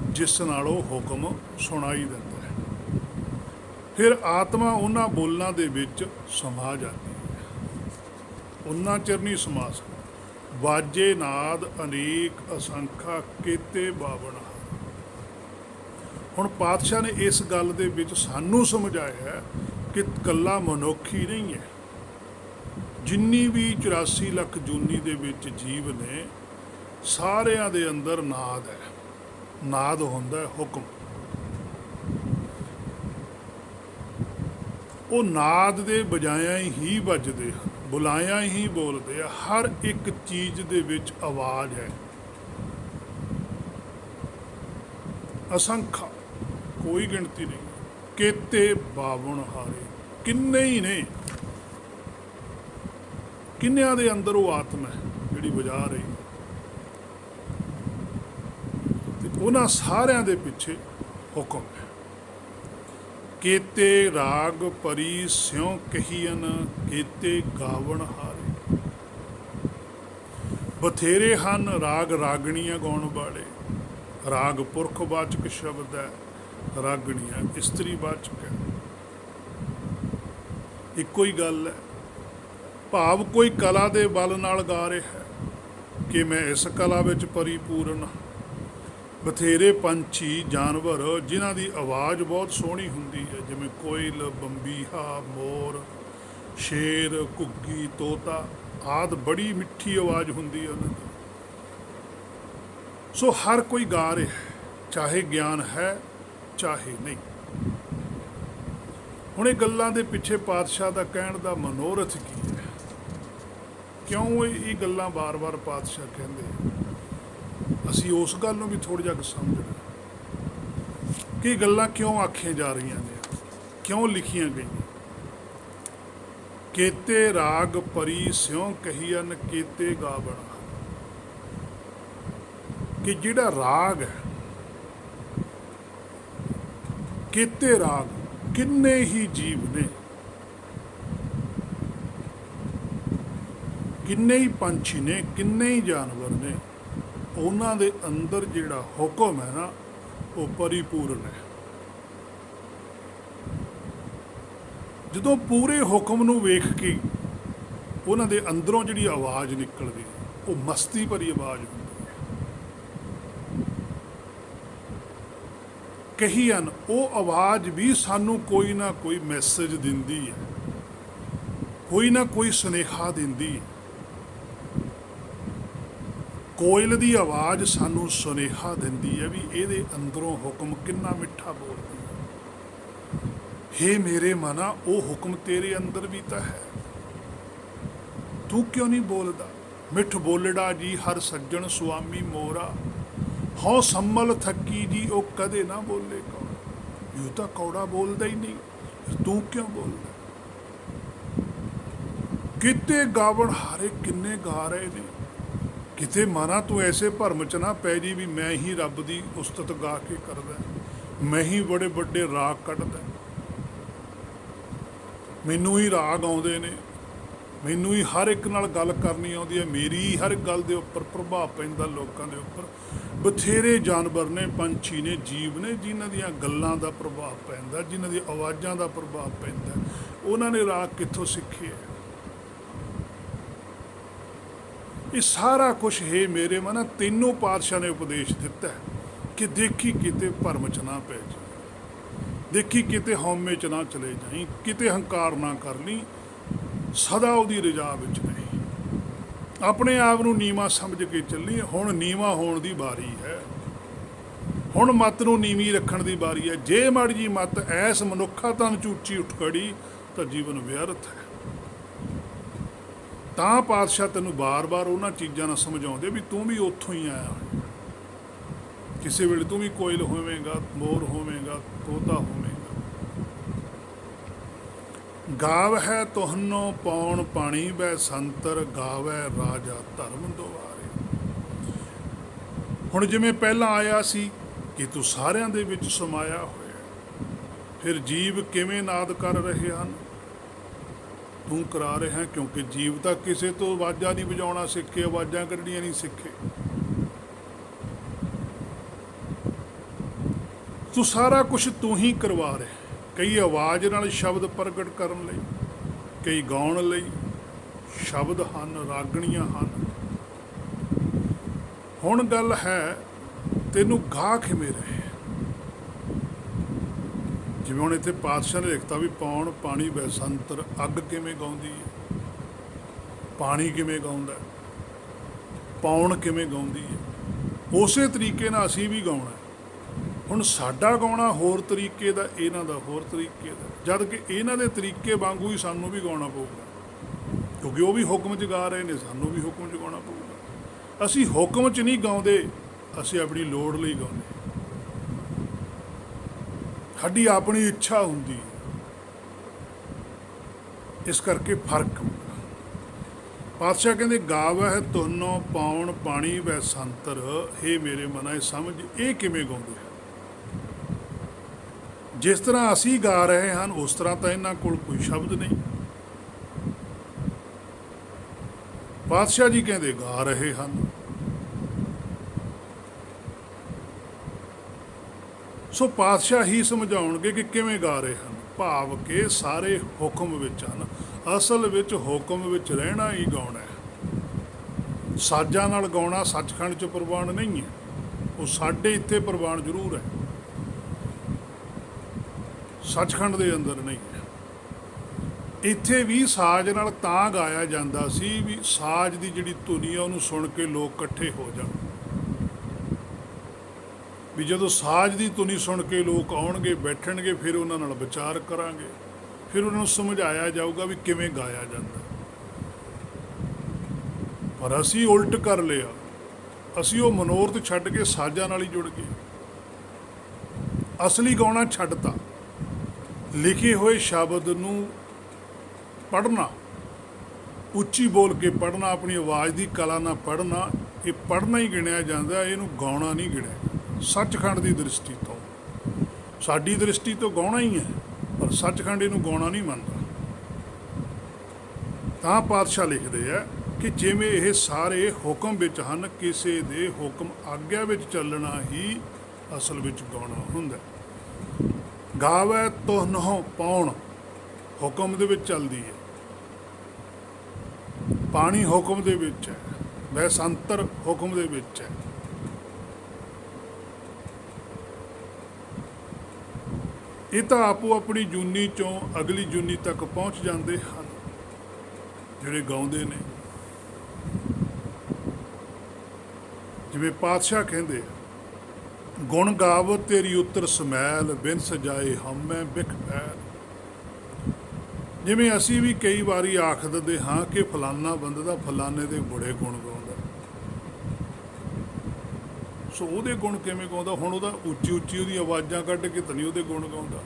ਜਿਸ ਨਾਲ ਉਹ ਹੁਕਮ ਸੁਣਾਈ ਦਿੰਦਾ ਹੈ। ਫਿਰ ਆਤਮਾ ਉਹਨਾਂ ਬੋਲਾਂ ਦੇ ਵਿੱਚ ਸਮਾ ਜਾਂਦੀ ਹੈ। ਉਹਨਾਂ ਚਿਰ ਨਹੀਂ ਸਮਾ ਸਕਦੀ। ਵਾਜੇ ਨਾਦ ਅਨੇਕ ਅਸੰਖਾ ਕੀਤੇ ਬਾਵਣਾ। ਹੁਣ ਪਾਤਸ਼ਾਹ ਨੇ ਇਸ ਗੱਲ ਦੇ ਵਿੱਚ ਸਾਨੂੰ ਸਮਝਾਇਆ ਹੈ ਕਿ ਇਕੱਲਾ ਮਨੁੱਖ ਹੀ ਨਹੀਂ ਹੈ, ਜਿੰਨੀ ਵੀ 84 ਲੱਖ ਜੂਨੀ ਦੇ ਵਿੱਚ ਜੀਵ ਨੇ, ਸਾਰਿਆਂ ਦੇ ਅੰਦਰ ਨਾਦ ਹੈ। ਨਾਦ ਹੁੰਦਾ ਹੈ ਹੁਕਮ। ਉਹ ਨਾਦ ਦੇ ਬਜਾਇਆਂ ਹੀ ਵੱਜਦੇ ਹਨ, ਬੁਲਾਇਆਂ ਹੀ ਬੋਲਦੇ ਆ। ਹਰ ਇੱਕ ਚੀਜ਼ ਦੇ ਵਿੱਚ ਆਵਾਜ਼ ਹੈ। ਅਸੰਖਾ, ਕੋਈ ਗਿਣਤੀ ਨਹੀਂ। ਕੇਤੇ ਬਾਵਣ ਹਾਰੇ, ਕਿੰਨੇ ਹੀ ਨੇ। ਕਿੰਨਿਆਂ ਦੇ ਅੰਦਰ ਉਹ ਆਤਮਾ ਹੈ ਜਿਹੜੀ ਵਜਾ ਰਹੀ ਹੈ, ਤੇ ਉਹਨਾਂ ਸਾਰਿਆਂ ਦੇ ਪਿੱਛੇ ਹੁਕਮ ਹੈ। ਕੇਤੇ ਰਾਗ ਪਰੀ ਸਿਉ ਕਹੀਨ, ਕੇਤੇ ਗਾਵਣ ਹਾਰੇ। ਬਥੇਰੇ ਹਨ ਰਾਗ ਰਾਗਣੀਆਂ ਗਾਉਣ ਵਾਲੇ। ਰਾਗ ਪੁਰਖ ਵਾਚਕ ਸ਼ਬਦ ਹੈ, ਰਾਗਣੀਆਂ ਇਸਤਰੀ ਵਾਚਕ ਹੈ। ਇੱਕੋ ਹੀ ਗੱਲ ਹੈ। ਭਾਵ ਕੋਈ ਕਲਾ ਦੇ ਬਲ ਨਾਲ ਗਾ ਰਿਹਾ ਹੈ ਕਿ ਮੈਂ ਇਸ ਕਲਾ ਵਿੱਚ ਪਰਿਪੂਰਨ ਹਾਂ। ਬਥੇਰੇ ਪੰਛੀ ਜਾਨਵਰ ਜਿਨ੍ਹਾਂ ਦੀ ਆਵਾਜ਼ ਬਹੁਤ ਸੋਹਣੀ ਹੁੰਦੀ ਹੈ, ਜਿਵੇਂ ਕੋਇਲ, ਬੰਬੀਹਾ, ਮੋਰ, ਸ਼ੇਰ, ਘੁੱਗੀ, ਤੋਤਾ ਆਦਿ, ਬੜੀ ਮਿੱਠੀ ਆਵਾਜ਼ ਹੁੰਦੀ ਹੈ ਉਹਨਾਂ ਦੀ। ਸੋ ਹਰ ਕੋਈ ਗਾ ਰਿਹਾ ਹੈ, ਚਾਹੇ ਗਿਆਨ ਹੈ ਚਾਹੇ ਨਹੀਂ। ਹੁਣ ਇਹ ਗੱਲਾਂ ਦੇ ਪਿੱਛੇ ਪਾਤਸ਼ਾਹ ਦਾ ਕਹਿਣ ਦਾ ਮਨੋਰਥ ਕੀ ਹੈ? ਕਿਉਂ ਇਹ ਗੱਲਾਂ ਵਾਰ-ਵਾਰ ਪਾਤਸ਼ਾਹ ਕਹਿੰਦੇ? ਅਸੀਂ ਉਸ ਗੱਲ ਨੂੰ ਵੀ ਥੋੜ੍ਹਾ ਜਿਹਾ ਸਮਝਣਾ ਕਿ ਇਹ ਗੱਲਾਂ ਕਿਉਂ ਆਖੀਆਂ ਜਾ ਰਹੀਆਂ ਨੇ, ਕਿਉਂ ਲਿਖੀਆਂ ਗਈਆਂ। ਕੇਤੇ ਰਾਗ ਪਰੀ ਸਿਉ ਕਹੀਨ, ਕੇਤੇ ਗਾਵਣ। ਕਿ ਜਿਹੜਾ ਰਾਗ ਹੈ, ਕੇਤੇ ਰਾਗ, ਕਿੰਨੇ ਹੀ ਜੀਵ ਨੇ, ਕਿੰਨੇ ਹੀ ਪੰਛੀ ਨੇ, ਕਿੰਨੇ ਹੀ ਜਾਨਵਰ ਨੇ, ਉਹਨਾਂ ਦੇ ਅੰਦਰ ਜਿਹੜਾ ਹੁਕਮ ਹੈ ਨਾ, ਉਹ ਪਰਿਪੂਰਨ ਹੈ। ਜਦੋਂ ਪੂਰੇ ਹੁਕਮ ਨੂੰ ਵੇਖ ਕੇ ਉਹਨਾਂ ਦੇ ਅੰਦਰੋਂ ਜਿਹੜੀ ਆਵਾਜ਼ ਨਿਕਲਦੀ, ਉਹ ਮਸਤੀ ਭਰੀ ਆਵਾਜ਼ ਹੁੰਦੀ ਹੈ। ਕਹੀਨ, ਉਹ ਆਵਾਜ਼ ਵੀ ਸਾਨੂੰ ਕੋਈ ਨਾ ਕੋਈ ਮੈਸੇਜ ਦਿੰਦੀ ਹੈ, ਕੋਈ ਨਾ ਕੋਈ ਸੁਨੇਹਾ ਦਿੰਦੀ ਹੈ। ਕੋਇਲ ਦੀ ਆਵਾਜ਼ ਸਾਨੂੰ ਸੁਨੇਹਾ ਦਿੰਦੀ ਹੈ ਵੀ ਇਹਦੇ ਅੰਦਰੋਂ ਹੁਕਮ ਕਿੰਨਾ ਮਿੱਠਾ ਬੋਲਦੀ ਹੈ। ਹੇ ਮੇਰੇ ਮਨਾ, ਉਹ ਹੁਕਮ ਤੇਰੇ ਅੰਦਰ ਵੀ ਤਾਂ ਹੈ, ਤੂੰ ਕਿਉਂ ਨਹੀਂ ਬੋਲਦਾ? ਮਿੱਠ ਬੋਲੜਾ ਜੀ ਹਰ ਸੱਜਣ ਸੁਆਮੀ ਮੋਰਾ, ਹਉ ਸੰਮਲ ਥੱਕੀ ਜੀ ਉਹ ਕਦੇ ਨਾ ਬੋਲੇ ਕੌੜਾ। ਇਹ ਤਾਂ ਕੌੜਾ ਬੋਲਦਾ ਹੀ ਨਹੀਂ, ਤੂੰ ਕਿਉਂ ਬੋਲਦਾ? ਕਿਤੇ ਗਾਵਣ ਹਾਰੇ, ਕਿੰਨੇ ਗਾ ਰਹੇ ਨੇ। ਕਿਤੇ ਮਾਨਾ ਤੂੰ ਐਸੇ ਭਰਮ 'ਚ ਨਾ ਪੈ ਜੀ ਵੀ ਮੈਂ ਹੀ ਰੱਬ ਦੀ ਉਸਤਤ ਗਾ ਕੇ ਕਰਦਾ, ਮੈਂ ਹੀ ਬੜੇ ਵੱਡੇ ਰਾਗ ਕੱਢਦਾ, ਮੈਨੂੰ ਹੀ ਰਾਗ ਆਉਂਦੇ ਨੇ, ਮੈਨੂੰ ਹੀ ਹਰ ਇੱਕ ਨਾਲ ਗੱਲ ਕਰਨੀ ਆਉਂਦੀ ਹੈ, ਮੇਰੀ ਹਰ ਗੱਲ ਦੇ ਉੱਪਰ ਪ੍ਰਭਾਵ ਪੈਂਦਾ ਲੋਕਾਂ ਦੇ ਉੱਪਰ। ਬਥੇਰੇ ਜਾਨਵਰ ਨੇ, ਪੰਛੀ ਨੇ, ਜੀਵ ਨੇ, ਜਿਨ੍ਹਾਂ ਦੀਆਂ ਗੱਲਾਂ ਦਾ ਪ੍ਰਭਾਵ ਪੈਂਦਾ, ਜਿਨ੍ਹਾਂ ਦੀ ਆਵਾਜ਼ਾਂ ਦਾ ਪ੍ਰਭਾਵ ਪੈਂਦਾ। ਉਹਨਾਂ ਨੇ ਰਾਗ ਕਿੱਥੋਂ ਸਿੱਖੇ? ਇਹ ਸਾਰਾ ਕੁਛ ਹੈ ਮੇਰੇ ਮਨ, ਤੈਨੂੰ ਪਾਤਸ਼ਾਹ ਨੇ ਉਪਦੇਸ਼ ਦਿੱਤਾ ਕਿ ਦੇਖੀ ਕਿਤੇ ਭਰਮ 'ਚ ਨਾ ਪੈ ਜਾ, ਦੇਖੀ ਕਿਤੇ ਹਉਮੈ 'ਚ ਨਾ ਚਲੇ ਜਾਈਂ, ਕਿਤੇ ਹੰਕਾਰ ਨਾ ਕਰ ਲਈ, ਸਦਾ ਉਹਦੀ ਰਜ਼ਾ ਵਿੱਚ ਨਹੀਂ। ਆਪਣੇ ਆਪ ਨੂੰ ਨੀਵਾਂ ਸਮਝ ਕੇ ਚੱਲੀ। ਹੁਣ ਨੀਵਾਂ ਹੋਣ ਦੀ ਵਾਰੀ ਹੈ, ਹੁਣ ਮੱਤ ਨੂੰ ਨੀਵੀਂ ਰੱਖਣ ਦੀ ਵਾਰੀ ਹੈ। ਜੇ ਮਾੜੀ ਜੀ ਮੱਤ ਐਸ ਮਨੁੱਖਾ ਤਨ 'ਚ ਉੱਚੀ ਉੱਠ ਖੜੀ ਤਾਂ ਜੀਵਨ ਵਿਅਰਥ ਹੈ। ਤਾਂ ਪਾਤਸ਼ਾਹ ਤੈਨੂੰ ਬਾਰ-ਬਾਰ ਉਹਨਾਂ ਚੀਜ਼ਾਂ ਨਾਲ ਸਮਝਾਉਂਦੇ ਵੀ ਤੂੰ ਵੀ ਉੱਥੋਂ ਹੀ ਆਇਆ, ਕਿਸੇ ਵੇਲੇ ਤੂੰ ਵੀ ਕੋਇਲ ਹੋਵੇਂਗਾ, ਮੋਰ ਹੋਵੇਂਗਾ, ਤੋਤਾ ਹੋਵੇਂਗਾ। ਗਾਵਹਿ ਤੁਹਾਨੋ ਪੌਣ ਪਾਣੀ ਬੈ ਸੰਤਰ, ਗਾਵੈ ਰਾਜਾ ਧਰਮ ਦੁਆਰੇ। ਹੁਣ ਜਿਵੇਂ ਪਹਿਲਾਂ ਆਇਆ ਸੀ ਕਿ ਤੂੰ ਸਾਰਿਆਂ ਦੇ ਵਿੱਚ ਸਮਾਇਆ ਹੋਇਆ, ਫਿਰ ਜੀਵ ਕਿਵੇਂ ਨਾਦ ਕਰ ਰਹੇ ਹਨ? ਤੂੰ ਕਰਾ ਰਿਹਾ, ਕਿਉਂਕਿ ਜੀਵ ਤਾਂ ਕਿਸੇ ਤੋਂ ਆਵਾਜ਼ਾਂ ਨਹੀਂ ਵਜਾਉਣਾ ਸਿੱਖੇ, ਆਵਾਜ਼ਾਂ ਕੱਢਣੀਆਂ ਨਹੀਂ ਸਿੱਖੇ। ਤੂੰ ਸਾਰਾ ਕੁਝ ਤੂੰ ਹੀ ਕਰਵਾ ਰਿਹਾ। ਕਈ ਆਵਾਜ਼ ਨਾਲ ਸ਼ਬਦ ਪ੍ਰਗਟ ਕਰਨ ਲਈ, ਕਈ ਗਾਉਣ ਲਈ ਸ਼ਬਦ ਹਨ, ਰਾਗਣੀਆਂ ਹਨ। ਹੁਣ ਗੱਲ ਹੈ ਤੈਨੂੰ ਗਾ ਕਿਵੇਂ ਰਹੇ। ਜਿਵੇਂ ਹੁਣ ਇੱਥੇ ਪਾਤਸ਼ਾਹ ਨੇ ਲਿਖਤਾ ਵੀ ਪੌਣ ਪਾਣੀ ਬੈ ਸੰਤਰ, ਅੱਗ ਕਿਵੇਂ ਗਾਉਂਦੀ ਹੈ, ਪਾਣੀ ਕਿਵੇਂ ਗਾਉਂਦਾ, ਪੌਣ ਕਿਵੇਂ ਗਾਉਂਦੀ ਹੈ, ਉਸੇ ਤਰੀਕੇ ਨਾਲ ਅਸੀਂ ਵੀ ਗਾਉਣਾ। ਹੁਣ ਸਾਡਾ ਗਾਉਣਾ ਹੋਰ ਤਰੀਕੇ ਦਾ, ਇਹਨਾਂ ਦਾ ਹੋਰ ਤਰੀਕੇ ਦਾ, ਜਦ ਕਿ ਇਹਨਾਂ ਦੇ ਤਰੀਕੇ ਵਾਂਗੂ ਹੀ ਸਾਨੂੰ ਵੀ ਗਾਉਣਾ ਪਊਗਾ, ਕਿਉਂਕਿ ਉਹ ਵੀ ਹੁਕਮ 'ਚ ਗਾ ਰਹੇ ਨੇ, ਸਾਨੂੰ ਵੀ ਹੁਕਮ 'ਚ ਗਾਉਣਾ ਪਊਗਾ। ਅਸੀਂ ਹੁਕਮ 'ਚ ਨਹੀਂ ਗਾਉਂਦੇ, ਅਸੀਂ ਆਪਣੀ ਲੋੜ ਲਈ ਗਾਉਂਦੇ, ਸਾਡੀ ਆਪਣੀ ਇੱਛਾ ਹੁੰਦੀ ਹੈ। ਇਸ ਕਰਕੇ ਫਰਕ ਹੁੰਦਾ। ਪਾਤਸ਼ਾਹ ਕਹਿੰਦੇ ਗਾਵਹਿ ਤੁਹਾਨੋ ਪੌਣ ਪਾਣੀ ਵੈ ਸੰਤਰ, ਹੇ ਮੇਰੇ ਮਨਾ ਇਹ ਸਮਝ, ਇਹ ਕਿਵੇਂ ਗਾਉਂਦੇ ਹਨ? ਜਿਸ ਤਰ੍ਹਾਂ ਅਸੀਂ ਗਾ ਰਹੇ ਹਨ ਉਸ ਤਰ੍ਹਾਂ ਤਾਂ ਇਹਨਾਂ ਕੋਲ ਕੋਈ ਸ਼ਬਦ ਨਹੀਂ। ਪਾਤਸ਼ਾਹ ਜੀ ਕਹਿੰਦੇ ਗਾ ਰਹੇ ਹਨ। ਸੋ ਪਾਤਸ਼ਾਹ ਹੀ ਸਮਝਾਉਣਗੇ ਕਿ ਕਿਵੇਂ ਗਾ ਰਹੇ ਹਨ, ਭਾਵ ਕਿ ਸਾਰੇ ਹੁਕਮ ਵਿੱਚ ਹਨ। ਅਸਲ ਵਿੱਚ ਹੁਕਮ ਵਿੱਚ ਰਹਿਣਾ ਹੀ ਗਾਉਣਾ ਹੈ। ਸਾਜ਼ਾਂ ਨਾਲ ਗਾਉਣਾ ਸੱਚਖੰਡ 'ਚ ਪ੍ਰਵਾਨ ਨਹੀਂ ਹੈ, ਉਹ ਸਾਡੇ ਇੱਥੇ ਪ੍ਰਵਾਨ ਜ਼ਰੂਰ ਹੈ, ਸੱਚਖੰਡ ਦੇ ਅੰਦਰ ਨਹੀਂ ਹੈ। ਇੱਥੇ ਵੀ ਸਾਜ਼ ਨਾਲ ਤਾਂ ਗਾਇਆ ਜਾਂਦਾ ਸੀ ਵੀ ਸਾਜ਼ ਦੀ ਜਿਹੜੀ ਧੁਨੀ ਆ ਉਹਨੂੰ ਸੁਣ ਕੇ ਲੋਕ ਇਕੱਠੇ ਹੋ ਜਾਣ, ਵੀ ਜਦੋਂ ਸਾਜ਼ ਦੀ ਧੁਨੀ ਸੁਣ ਕੇ ਲੋਕ ਆਉਣਗੇ, ਬੈਠਣਗੇ, ਫਿਰ ਉਹਨਾਂ ਨਾਲ ਵਿਚਾਰ ਕਰਾਂਗੇ, ਫਿਰ ਉਹਨਾਂ ਨੂੰ ਸਮਝਾਇਆ ਜਾਊਗਾ ਵੀ ਕਿਵੇਂ ਗਾਇਆ ਜਾਂਦਾ। ਪਰ ਅਸੀਂ ਉਲਟ ਕਰ ਲਿਆ, ਅਸੀਂ ਉਹ ਮਨੋਰਥ ਛੱਡ ਕੇ ਸਾਜ਼ਾਂ ਨਾਲ ਹੀ ਜੁੜ ਗਏ, ਅਸਲੀ ਗਾਉਣਾ ਛੱਡਤਾ। ਲਿਖੇ ਹੋਏ ਸ਼ਬਦ ਨੂੰ ਪੜ੍ਹਨਾ, ਉੱਚੀ ਬੋਲ ਕੇ ਪੜ੍ਹਨਾ, ਆਪਣੀ ਆਵਾਜ਼ ਦੀ ਕਲਾ ਨਾਲ ਪੜ੍ਹਨਾ, ਇਹ ਪੜ੍ਹਨਾ ਹੀ ਗਿਣਿਆ ਜਾਂਦਾ, ਇਹਨੂੰ ਗਾਉਣਾ ਨਹੀਂ ਗਿਣਿਆ। ਸੱਚਖੰਡ ਦੀ ਦ੍ਰਿਸ਼ਟੀ ਤੋਂ, ਸਾਡੀ ਦ੍ਰਿਸ਼ਟੀ ਤੋਂ ਗਾਉਣਾ ਹੀ ਹੈ, ਪਰ ਸੱਚਖੰਡ ਇਹਨੂੰ ਗਾਉਣਾ ਨਹੀਂ ਮੰਨਦਾ। ਤਾਂ ਪਾਤਸ਼ਾਹ ਲਿਖਦੇ ਆ ਕਿ ਜਿਵੇਂ ਇਹ ਸਾਰੇ ਹੁਕਮ ਵਿੱਚ ਹਨ, ਕਿਸੇ ਦੇ ਹੁਕਮ ਆਗਿਆ ਵਿੱਚ ਚੱਲਣਾ ਹੀ ਅਸਲ ਵਿੱਚ ਗਾਉਣਾ ਹੁੰਦਾ। ਗਾਵੈ ਤੁਹਾਨੋ ਪੌਣ ਹੁਕਮ ਦੇ ਵਿੱਚ ਚੱਲਦੀ ਹੈ, ਪਾਣੀ ਹੁਕਮ ਦੇ ਵਿੱਚ ਹੈ, ਵੈ ਸੰਤਰ ਹੁਕਮ ਦੇ ਵਿੱਚ ਹੈ। ਇਹ ਤਾਂ ਆਪੋ ਆਪਣੀ ਜੂਨੀ ਚੋਂ ਅਗਲੀ ਜੂਨੀ ਤੱਕ ਪਹੁੰਚ ਜਾਂਦੇ ਹਨ ਜਿਹੜੇ ਗਾਉਂਦੇ ਨੇ। ਜਿਵੇਂ ਪਾਤਸ਼ਾਹ ਕਹਿੰਦੇ ਗੁਣ ਗਾਵ ਤੇਰੀ ਉੱਤਰ ਸਮੈਲ, ਬਿਨ ਸਜਾਏ ਹਮੈ ਬਿਖ ਪੈਲ। ਜਿਵੇਂ ਅਸੀਂ ਵੀ ਕਈ ਵਾਰੀ ਆਖ ਦਿੰਦੇ ਹਾਂ ਕਿ ਫਲਾਨਾ ਬੰਦਾ ਦਾ ਫਲਾਨੇ ਦੇ ਬੜੇ ਗੁਣ ਗਾਉਂਦਾ, ਸੋ ਉਹਦੇ ਗੁਣ ਕਿਵੇਂ ਗਾਉਂਦਾ? ਹੁਣ ਉਹਦਾ ਉੱਚੀ ਉੱਚੀ ਉਹਦੀ ਆਵਾਜ਼ਾਂ ਕੱਢ ਕੇ ਤਾਂ ਨਹੀਂ ਉਹਦੇ ਗੁਣ ਗਾਉਂਦਾ,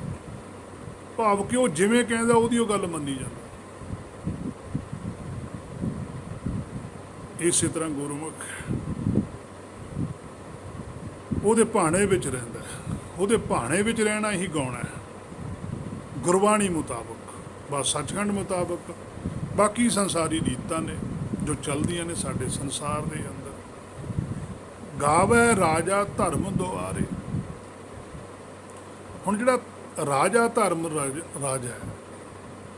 ਭਾਵ ਕਿ ਉਹ ਜਿਵੇਂ ਕਹਿੰਦਾ ਉਹਦੀ ਉਹ ਗੱਲ ਮੰਨੀ ਜਾਂਦਾ। ਇਸੇ ਤਰ੍ਹਾਂ ਗੁਰਮੁਖ ਉਹਦੇ ਭਾਣੇ ਵਿੱਚ ਰਹਿੰਦਾ, ਉਹਦੇ ਭਾਣੇ ਵਿੱਚ ਰਹਿਣਾ ਹੀ ਗਾਉਣਾ ਹੈ, ਗੁਰਬਾਣੀ ਮੁਤਾਬਕ, ਬਸ ਸੱਚਖੰਡ ਮੁਤਾਬਕ। ਬਾਕੀ ਸੰਸਾਰੀ ਰੀਤਾਂ ਨੇ ਜੋ ਚੱਲਦੀਆਂ ਨੇ ਸਾਡੇ ਸੰਸਾਰ ਦੇ ਅੰਦਰ। ਗਾਵੈ ਰਾਜਾ ਧਰਮ ਦੁਆਰੇ। ਹੁਣ ਜਿਹੜਾ ਰਾਜਾ ਧਰਮ ਰਾਜਾ ਹੈ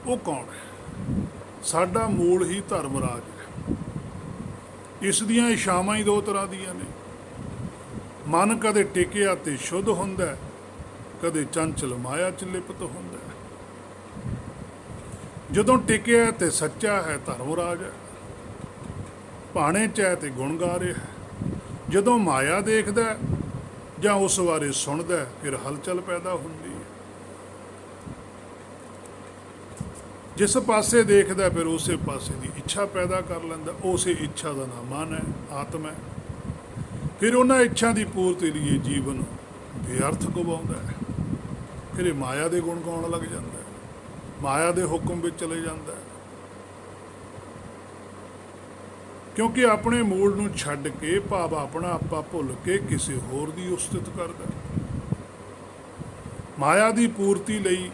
ਉਹ ਕੌਣ ਹੈ? ਸਾਡਾ ਮੂਲ ਹੀ ਧਰਮ ਰਾਜ ਹੈ। ਇਸ ਦੀਆਂ ਇਛਾਵਾਂ ਹੀ ਦੋ ਤਰ੍ਹਾਂ ਦੀਆਂ ਨੇ। ਮਨ ਕਦੇ ਟਿਕਿਆ ਤੇ ਸ਼ੁੱਧ ਹੁੰਦਾ, ਕਦੇ ਚੰਚਲ ਮਾਇਆ ਚ ਲਿਪਤ ਹੁੰਦਾ। ਜਦੋਂ ਟਿਕਿਆ ਤੇ ਸੱਚਾ ਹੈ, ਧਰਮ ਰਾਜ ਹੈ, ਭਾਣੇ ਚ ਹੈ ਤੇ ਗੁਣ ਗਾ ਰਿਹਾ ਹੈ। ਜਦੋਂ ਮਾਇਆ ਦੇਖਦਾ ਜਾਂ ਉਸ ਬਾਰੇ ਸੁਣਦਾ, ਫਿਰ ਹਲਚਲ ਪੈਦਾ ਹੁੰਦੀ ਹੈ। ਜਿਸ ਪਾਸੇ ਦੇਖਦਾ ਫਿਰ ਉਸੇ ਪਾਸੇ ਦੀ ਇੱਛਾ ਪੈਦਾ ਕਰ ਲੈਂਦਾ, ਉਸੇ ਇੱਛਾ ਦਾ ਨਾਮ ਮਨ ਹੈ, ਆਤਮਾ ਹੈ। ਫਿਰ ਉਹਨਾਂ ਇੱਛਾ ਦੀ ਪੂਰਤੀ ਲਈ ਜੀਵਨ ਬੇਅਰਥ ਗਵਾਉਂਦਾ ਹੈ। ਫਿਰ ਇਹ ਮਾਇਆ ਦੇ ਗੁਣ ਗਾਉਣ ਲੱਗ ਜਾਂਦਾ ਹੈ, ਮਾਇਆ ਦੇ ਹੁਕਮ ਵਿੱਚ ਚਲੇ ਜਾਂਦਾ ਹੈ, ਕਿਉਂਕਿ ਆਪਣੇ ਮੂਲ ਨੂੰ ਛੱਡ ਕੇ, ਭਾਵ ਆਪਣਾ ਆਪਾ ਭੁੱਲ ਕੇ ਕਿਸੇ ਹੋਰ ਦੀ ਉਸਤਤ ਕਰਦਾ ਹੈ। ਮਾਇਆ ਦੀ ਪੂਰਤੀ ਲਈ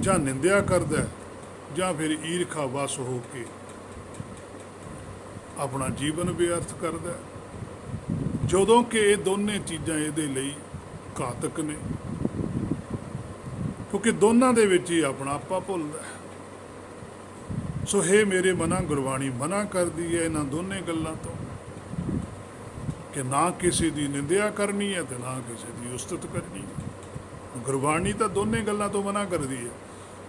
ਜਾਂ ਨਿੰਦਿਆ ਕਰਦਾ ਹੈ, ਜਾਂ ਫਿਰ ਈਰਖਾ ਵਸ ਹੋ ਕੇ ਆਪਣਾ ਜੀਵਨ ਬੇਅਰਥ ਕਰਦਾ ਹੈ। ਜਦੋਂ ਕਿ ਇਹ ਦੋਨੇ ਚੀਜ਼ਾਂ ਇਹਦੇ ਲਈ ਘਾਤਕ ਨੇ, ਕਿਉਂਕਿ ਦੋਨਾਂ ਦੇ ਵਿੱਚ ਹੀ ਆਪਣਾ ਆਪਾ ਭੁੱਲਦਾ ਹੈ। ਸੋ ਹੇ ਮੇਰੇ ਮਨਾਂ, ਗੁਰਬਾਣੀ ਮਨਾ ਕਰਦੀ ਹੈ ਇਹਨਾਂ ਦੋਨੇ ਗੱਲਾਂ ਤੋਂ, ਕਿ ਨਾ ਕਿਸੇ ਦੀ ਨਿੰਦਿਆ ਕਰਨੀ ਹੈ ਤੇ ਨਾ ਕਿਸੇ ਦੀ ਉਸਤਤ ਕਰਨੀ ਹੈ। ਗੁਰਬਾਣੀ ਤਾਂ ਦੋਨੇ ਗੱਲਾਂ ਤੋਂ ਮਨਾ ਕਰਦੀ ਹੈ,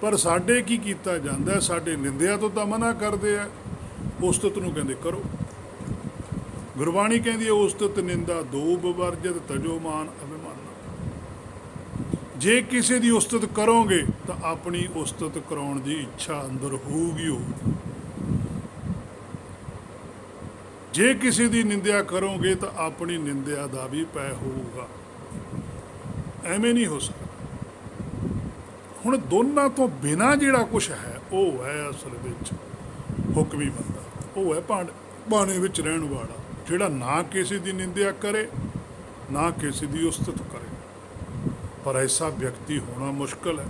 ਪਰ ਸਾਡੇ ਕੀ ਕੀਤਾ ਜਾਂਦਾ? ਸਾਡੇ ਨਿੰਦਿਆ ਤੋਂ ਤਾਂ ਮਨਾ ਕਰਦੇ ਆ, ਉਸਤਤ ਨੂੰ ਕਹਿੰਦੇ ਕਰੋ। ਗੁਰਬਾਣੀ ਕਹਿੰਦੀ ਹੈ ਉਸਤਤ ਨਿੰਦਾ ਦੋ ਬਵਰਜਤ ਤਜੋ ਮਾਨ ਅਭਿਮਾਨਾ। ਜੇ ਕਿਸੇ ਦੀ ਉਸਤਤ ਕਰੋਗੇ ਤਾਂ ਆਪਣੀ ਉਸਤਤ ਕਰਾਉਣ ਦੀ ਇੱਛਾ ਅੰਦਰ ਹੋਊਗੀ ਹੋ। ਜੇ ਕਿਸੇ ਦੀ ਨਿੰਦਿਆ ਕਰੋਗੇ ਤਾਂ ਆਪਣੀ ਨਿੰਦਿਆ ਦਾ ਵੀ ਪੈ ਹੋਊਗਾ। ਐਵੇਂ ਨਹੀਂ ਹੋ ਸਕਦਾ। ਹੁਣ ਦੋਨਾਂ ਤੋਂ ਬਿਨਾਂ ਜਿਹੜਾ ਕੁਛ ਹੈ ਉਹ ਹੈ ਅਸਲ ਵਿੱਚ ਹੁਕਮੀ ਬੰਦਾ, ਉਹ ਹੈ ਬਾਣੇ ਵਿੱਚ ਰਹਿਣ ਵਾਲਾ, ਜਿਹੜਾ ਨਾ ਕਿਸੇ ਦੀ ਨਿੰਦਿਆ ਕਰੇ ਨਾ ਕਿਸੇ ਦੀ ਉਸਤਤ ਕਰੇ। ਪਰ ਐਸਾ ਵਿਅਕਤੀ ਹੋਣਾ ਮੁਸ਼ਕਲ ਹੈ।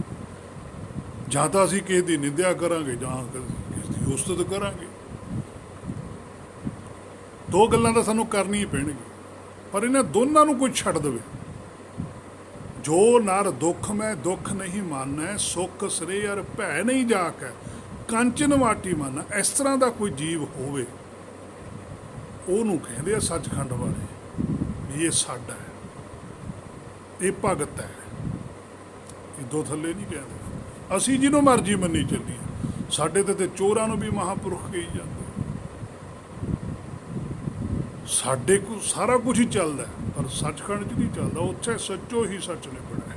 ਜਾਂ ਤਾਂ ਅਸੀਂ ਕਿਸੇ ਦੀ ਨਿੰਦਿਆ ਕਰਾਂਗੇ ਜਾਂ ਕਿਸੇ ਦੀ ਉਸਤਤ ਕਰਾਂਗੇ। ਦੋ ਗੱਲਾਂ ਤਾਂ ਸਾਨੂੰ ਕਰਨੀਆਂ ਪੈਣਗੀਆਂ, ਪਰ ਇਹਨਾਂ ਦੋਨਾਂ ਨੂੰ ਕੋਈ ਛੱਡ ਦੇਵੇ। ਜੋ ਨਰ ਦੁੱਖ ਮੈਂ ਦੁੱਖ ਨਹੀਂ ਮਾਨੈ, ਸੁੱਖ ਸ੍ਰੇ ਅਰ ਭੈ ਨਹੀਂ ਜਾਕੈ, ਕੰਚਨ ਵਾਟੀ ਮਾਨਾ। ਇਸ ਤਰ੍ਹਾਂ ਦਾ ਕੋਈ ਜੀਵ ਹੋਵੇ, ਉਹਨੂੰ ਕਹਿੰਦੇ ਆ ਸੱਚਖੰਡ ਵਾਲੇ ਵੀ ਇਹ ਸਾਡਾ ਹੈ, ਇਹ ਭਗਤ ਹੈ। ਇਦੋਂ ਥੱਲੇ ਨਹੀਂ ਕਹਿੰਦੇ। ਅਸੀਂ ਜਿਹਨੂੰ ਮਰਜ਼ੀ ਮੰਨੀ ਚੱਲੀਏ, ਸਾਡੇ ਤੇ ਚੋਰਾਂ ਨੂੰ ਵੀ ਮਹਾਂਪੁਰਖ ਕਹੀ ਜਾਂਦੇ। ਸਾਡੇ ਕੋਲ ਸਾਰਾ ਕੁਝ ਹੀ ਚੱਲਦਾ, ਪਰ ਸੱਚਖੰਡ 'ਚ ਨਹੀਂ ਚੱਲਦਾ। ਉੱਥੇ ਸੱਚੋ ਹੀ ਸੱਚ ਨਿਬੜਿਆ।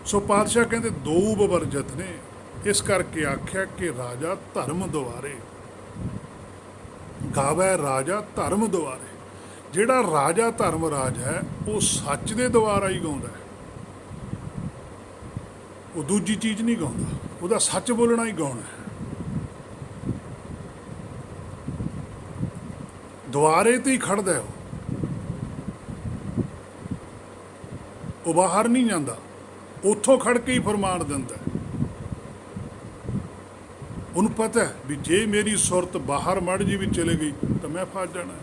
ਸੋ ਪਾਤਸ਼ਾਹ ਕਹਿੰਦੇ ਦੋ ਬਵਰਜਤ ਨੇ, ਇਸ ਕਰਕੇ ਆਖਿਆ ਕਿ ਰਾਜਾ ਧਰਮ ਦੁਆਰੇ ਗਾਵੈ, ਰਾਜਾ ਧਰਮ ਦੁਆਰੇ। ਜਿਹੜਾ ਰਾਜਾ ਧਰਮ ਰਾਜ ਹੈ ਉਹ ਸੱਚ ਦੇ ਦੁਆਰਾ ਹੀ ਗਾਉਂਦਾ ਹੈ, ਉਹ ਦੂਜੀ ਚੀਜ਼ ਨਹੀਂ ਗਾਉਂਦਾ। ਉਹਦਾ ਸੱਚ ਬੋਲਣਾ ਹੀ ਗਾਉਣਾ ਹੈ। ਦੁਆਰੇ ਤੇ ਹੀ ਖੜਦਾ ਉਹ ਬਾਹਰ ਨਹੀਂ ਜਾਂਦਾ, ਉੱਥੋਂ ਖੜ ਕੇ ਹੀ ਫਰਮਾਨ ਦਿੰਦਾ। ਉਹਨੂੰ ਪਤਾ ਹੈ ਵੀ ਜੇ ਮੇਰੀ ਸੁਰਤ ਬਾਹਰ ਮੜ ਜੀ ਵੀ ਚਲੇ ਗਈ ਤਾਂ ਮੈਂ ਫਸ ਜਾਣਾ,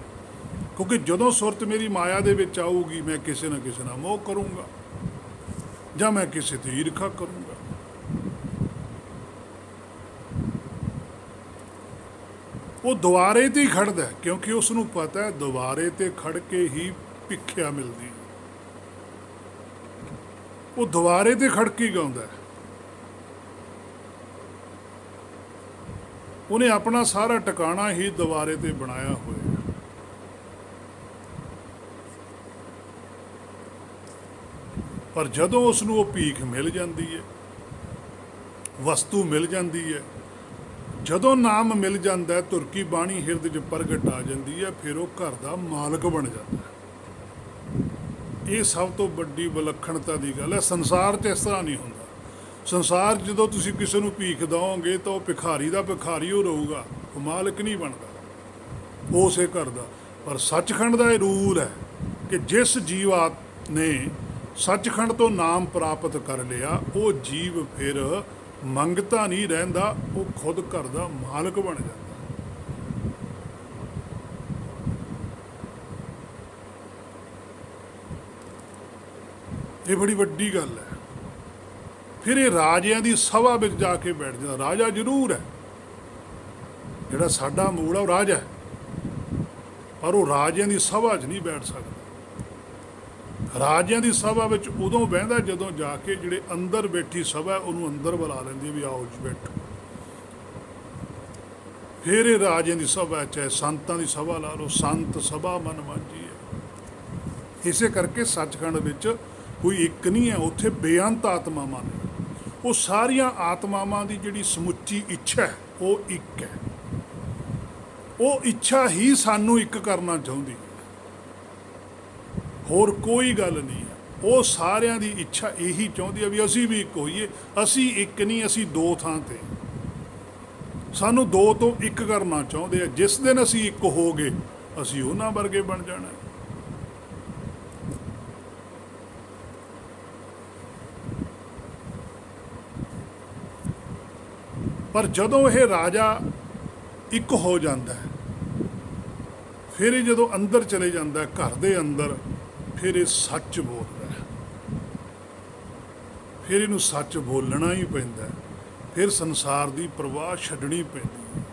ਕਿਉਂਕਿ ਜਦੋਂ ਸੁਰਤ ਮੇਰੀ ਮਾਇਆ ਦੇ ਵਿੱਚ ਆਊਗੀ ਮੈਂ ਕਿਸੇ ਨਾ ਕਿਸੇ ਨਾਲ ਮੋਹ ਕਰੂੰਗਾ ਜਾਂ ਮੈਂ ਕਿਸੇ ਤੇ ਈਰਖਾ ਕਰੂੰਗਾ। ਉਹ ਦੁਆਰੇ ਤੇ ਹੀ ਖੜਦਾ, ਕਿਉਂਕਿ ਉਸ ਨੂੰ ਪਤਾ ਹੈ ਦੁਆਰੇ ਤੇ ਖੜ ਕੇ ਹੀ ਭਿੱਖਿਆ ਮਿਲਦੀ। ਉਹ ਦੁਆਰੇ ਤੇ ਖੜ ਕੇ ਗਾਉਂਦਾ। ਉਹਨੇ ਆਪਣਾ ਸਾਰਾ ਟਿਕਾਣਾ ਹੀ ਦੁਆਰੇ ਤੇ ਬਣਾਇਆ ਹੋਇਆ। ਪਰ ਜਦੋਂ ਉਸ ਨੂੰ ਉਹ ਭੀਖ ਮਿਲ ਜਾਂਦੀ ਹੈ, ਵਸਤੂ ਮਿਲ ਜਾਂਦੀ ਹੈ, ਜਦੋਂ ਨਾਮ ਮਿਲ ਜਾਂਦਾ, ਤੁਰਕੀ ਬਾਣੀ ਹਿਰਦੇ 'ਚ ਪ੍ਰਗਟ ਆ ਜਾਂਦੀ ਹੈ, ਫਿਰ ਉਹ ਘਰ ਦਾ ਮਾਲਕ ਬਣ ਜਾਂਦਾ ਹੈ। ਇਹ ਸਭ ਤੋਂ ਵੱਡੀ ਵਿਲੱਖਣਤਾ ਦੀ ਗੱਲ ਹੈ। ਸੰਸਾਰ 'ਚ ਇਸ ਤਰ੍ਹਾਂ ਨਹੀਂ ਹੁੰਦਾ। ਸੰਸਾਰ ਜਦੋਂ ਤੁਸੀਂ ਕਿਸੇ ਨੂੰ ਭੀਖ ਦਿਓਗੇ ਤਾਂ ਉਹ ਭਿਖਾਰੀ ਦਾ ਭਿਖਾਰੀ ਹੋ ਰਹੂਗਾ, ਉਹ ਮਾਲਕ ਨਹੀਂ ਬਣਦਾ ਉਸੇ ਘਰ ਦਾ। ਪਰ ਸੱਚਖੰਡ ਦਾ ਇਹ ਰੂਲ ਹੈ ਕਿ ਜਿਸ ਜੀਵਾਤ ਨੇ ਸੱਚਖੰਡ ਤੋਂ ਨਾਮ ਪ੍ਰਾਪਤ ਕਰ ਲਿਆ, ਉਹ ਜੀਵ ਫਿਰ ਮੰਗਤਾ ਨਹੀਂ ਰਹਿੰਦਾ, ਉਹ ਖੁਦ ਘਰ ਦਾ ਮਾਲਕ ਬਣ ਜਾਂਦਾ। ਇਹ ਬੜੀ ਵੱਡੀ ਗੱਲ ਹੈ। ਫਿਰ ਇਹ ਰਾਜਿਆਂ ਦੀ ਸਭਾ ਵਿੱਚ ਜਾ ਕੇ ਬੈਠ ਜਾਂਦਾ। ਰਾਜਾ ਜ਼ਰੂਰ ਹੈ, ਜਿਹੜਾ ਸਾਡਾ ਮੂਲ ਆ ਉਹ ਰਾਜਾ ਹੈ, ਪਰ ਉਹ ਰਾਜਿਆਂ ਦੀ ਸਭਾ 'ਚ ਨਹੀਂ ਬੈਠ ਸਕਦਾ। ਰਾਜਿਆਂ ਦੀ ਸਭਾ ਵਿੱਚ ਉਦੋਂ ਬਹਿੰਦਾ ਜਦੋਂ ਜਾ ਕੇ ਜਿਹੜੇ ਅੰਦਰ ਬੈਠੀ ਸਭਾ ਉਹਨੂੰ ਅੰਦਰ ਬੁਲਾ ਲੈਂਦੀ ਵੀ ਆਓ ਜੀ ਬੈਠੋ। ਫਿਰ ਇਹ ਰਾਜਿਆਂ ਦੀ ਸਭਾ, ਚਾਹੇ ਸੰਤਾਂ ਦੀ ਸਭਾ ਲਾ ਲਓ, ਸੰਤ ਸਭਾ ਮਨ ਮਾਂਜੀ ਹੈ। ਇਸੇ ਕਰਕੇ ਸੱਚਖੰਡ ਵਿੱਚ ਕੋਈ ਇੱਕ ਨਹੀਂ ਹੈ, ਉੱਥੇ ਬੇਅੰਤ ਆਤਮਾਵਾਂ ਨੇ। ਉਹ ਸਾਰੀਆਂ ਆਤਮਾਵਾਂ ਦੀ ਜਿਹੜੀ ਸਮੁੱਚੀ ਇੱਛਾ ਹੈ ਉਹ ਇੱਕ ਹੈ। ਉਹ ਇੱਛਾ ਹੀ ਸਾਨੂੰ ਇੱਕ ਕਰਨਾ ਚਾਹੁੰਦੀ ਹੈ, ਹੋਰ ਕੋਈ ਗੱਲ ਨਹੀਂ ਹੈ। ਉਹ ਸਾਰਿਆਂ ਦੀ ਇੱਛਾ ਇਹੀ ਚਾਹੁੰਦੀ ਹੈ ਵੀ ਅਸੀਂ ਵੀ ਇੱਕ ਹੋਈਏ। ਅਸੀਂ ਇੱਕ ਨਹੀਂ, ਅਸੀਂ ਦੋ ਥਾਂ ਤੇ, ਸਾਨੂੰ ਦੋ ਤੋਂ ਇੱਕ ਕਰਨਾ ਚਾਹੁੰਦੇ ਆ। ਜਿਸ ਦਿਨ ਅਸੀਂ ਇੱਕ ਹੋ ਗਏ ਅਸੀਂ ਉਹਨਾਂ ਵਰਗੇ ਬਣ ਜਾਣਾ ਹੈ। ਪਰ ਜਦੋਂ ਇਹ ਰਾਜਾ ਇੱਕ ਹੋ ਜਾਂਦਾ ਹੈ, ਫਿਰ ਇਹ ਜਦੋਂ ਅੰਦਰ ਚਲੇ ਜਾਂਦਾ ਹੈ ਘਰ ਦੇ ਅੰਦਰ, ਫਿਰ ਇਹ ਸੱਚ ਬੋਲਦਾ ਹੈ, ਫਿਰ ਇਹਨੂੰ ਸੱਚ ਬੋਲਣਾ ਹੀ ਪੈਂਦਾ ਹੈ। ਫਿਰ ਸੰਸਾਰ ਦੀ ਪਰਵਾਹ ਛੱਡਣੀ ਪੈਂਦੀ ਹੈ।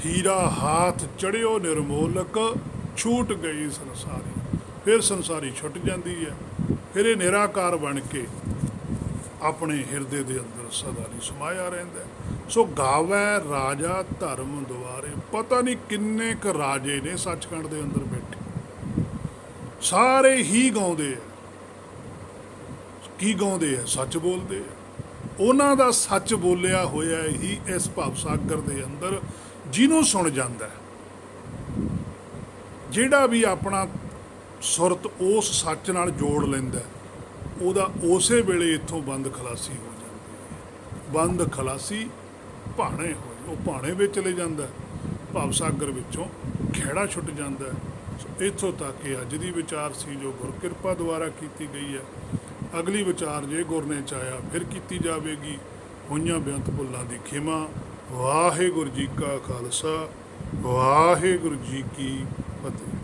ਹੀਰਾ ਹਾਥ ਚੜਿਓ ਨਿਰਮੋਲਕ, ਛੂਟ ਗਈ ਸੰਸਾਰੀ। ਫਿਰ ਸੰਸਾਰੀ ਛੁੱਟ ਜਾਂਦੀ ਹੈ। ਫਿਰ ਇਹ ਨਿਰਾਕਾਰ ਬਣ ਕੇ ਆਪਣੇ ਹਿਰਦੇ ਦੇ ਅੰਦਰ ਸਦਾ ਲਈ ਸਮਾਇਆ ਰਹਿੰਦਾ ਹੈ। ਸੋ ਗਾਵੈ ਰਾਜਾ ਧਰਮ ਦੁਆਰੇ। ਪਤਾ ਨਹੀਂ ਕਿੰਨੇ ਕੁ ਰਾਜੇ ਨੇ ਸੱਚਖੰਡ ਦੇ ਅੰਦਰ ਬੈਠੇ, ਸਾਰੇ ਹੀ ਗਾਉਂਦੇ ਆ। ਕੀ ਗਾਉਂਦੇ ਆ? ਸੱਚ ਬੋਲਦੇ ਆ। ਉਹਨਾਂ ਦਾ ਸੱਚ ਬੋਲਿਆ ਹੋਇਆ ਹੀ ਇਸ ਭਵ ਸਾਗਰ ਦੇ ਅੰਦਰ ਜਿਹਨੂੰ ਸੁਣ ਜਾਂਦਾ, ਜਿਹੜਾ ਵੀ ਆਪਣਾ ਸੁਰਤ ਉਸ ਸੱਚ ਨਾਲ ਜੋੜ ਲੈਂਦਾ, ਉਹਦਾ ਉਸੇ ਵੇਲੇ ਇੱਥੋਂ ਬੰਦ ਖਲਾਸੀ ਹੋ ਜਾਂਦੀ ਹੈ। ਬੰਦ ਖਲਾਸੀ ਭਾਣੇ ਹੋਏ, ਉਹ ਭਾਣੇ ਵਿੱਚ ਚਲੇ ਜਾਂਦਾ, ਭਵ ਸਾਗਰ ਵਿੱਚੋਂ ਖਹਿੜਾ ਛੁੱਟ ਜਾਂਦਾ। ਸੋ ਇੱਥੋਂ ਤੱਕ ਇਹ ਅੱਜ ਦੀ ਵਿਚਾਰ ਸੀ ਜੋ ਗੁਰ ਕਿਰਪਾ ਦੁਆਰਾ ਕੀਤੀ ਗਈ ਹੈ। ਅਗਲੀ ਵਿਚਾਰ ਜੇ ਗੁਰ ਨੇ ਚਾਹਿਆ ਫਿਰ ਕੀਤੀ ਜਾਵੇਗੀ। ਹੋਈਆਂ ਬੇਅੰਤ ਭੁੱਲਾਂ ਦੀ ਖਿਮਾ। ਵਾਹਿਗੁਰੂ ਜੀ ਕਾ ਖਾਲਸਾ, ਵਾਹਿਗੁਰੂ ਜੀ ਕੀ ਫਤਿਹ।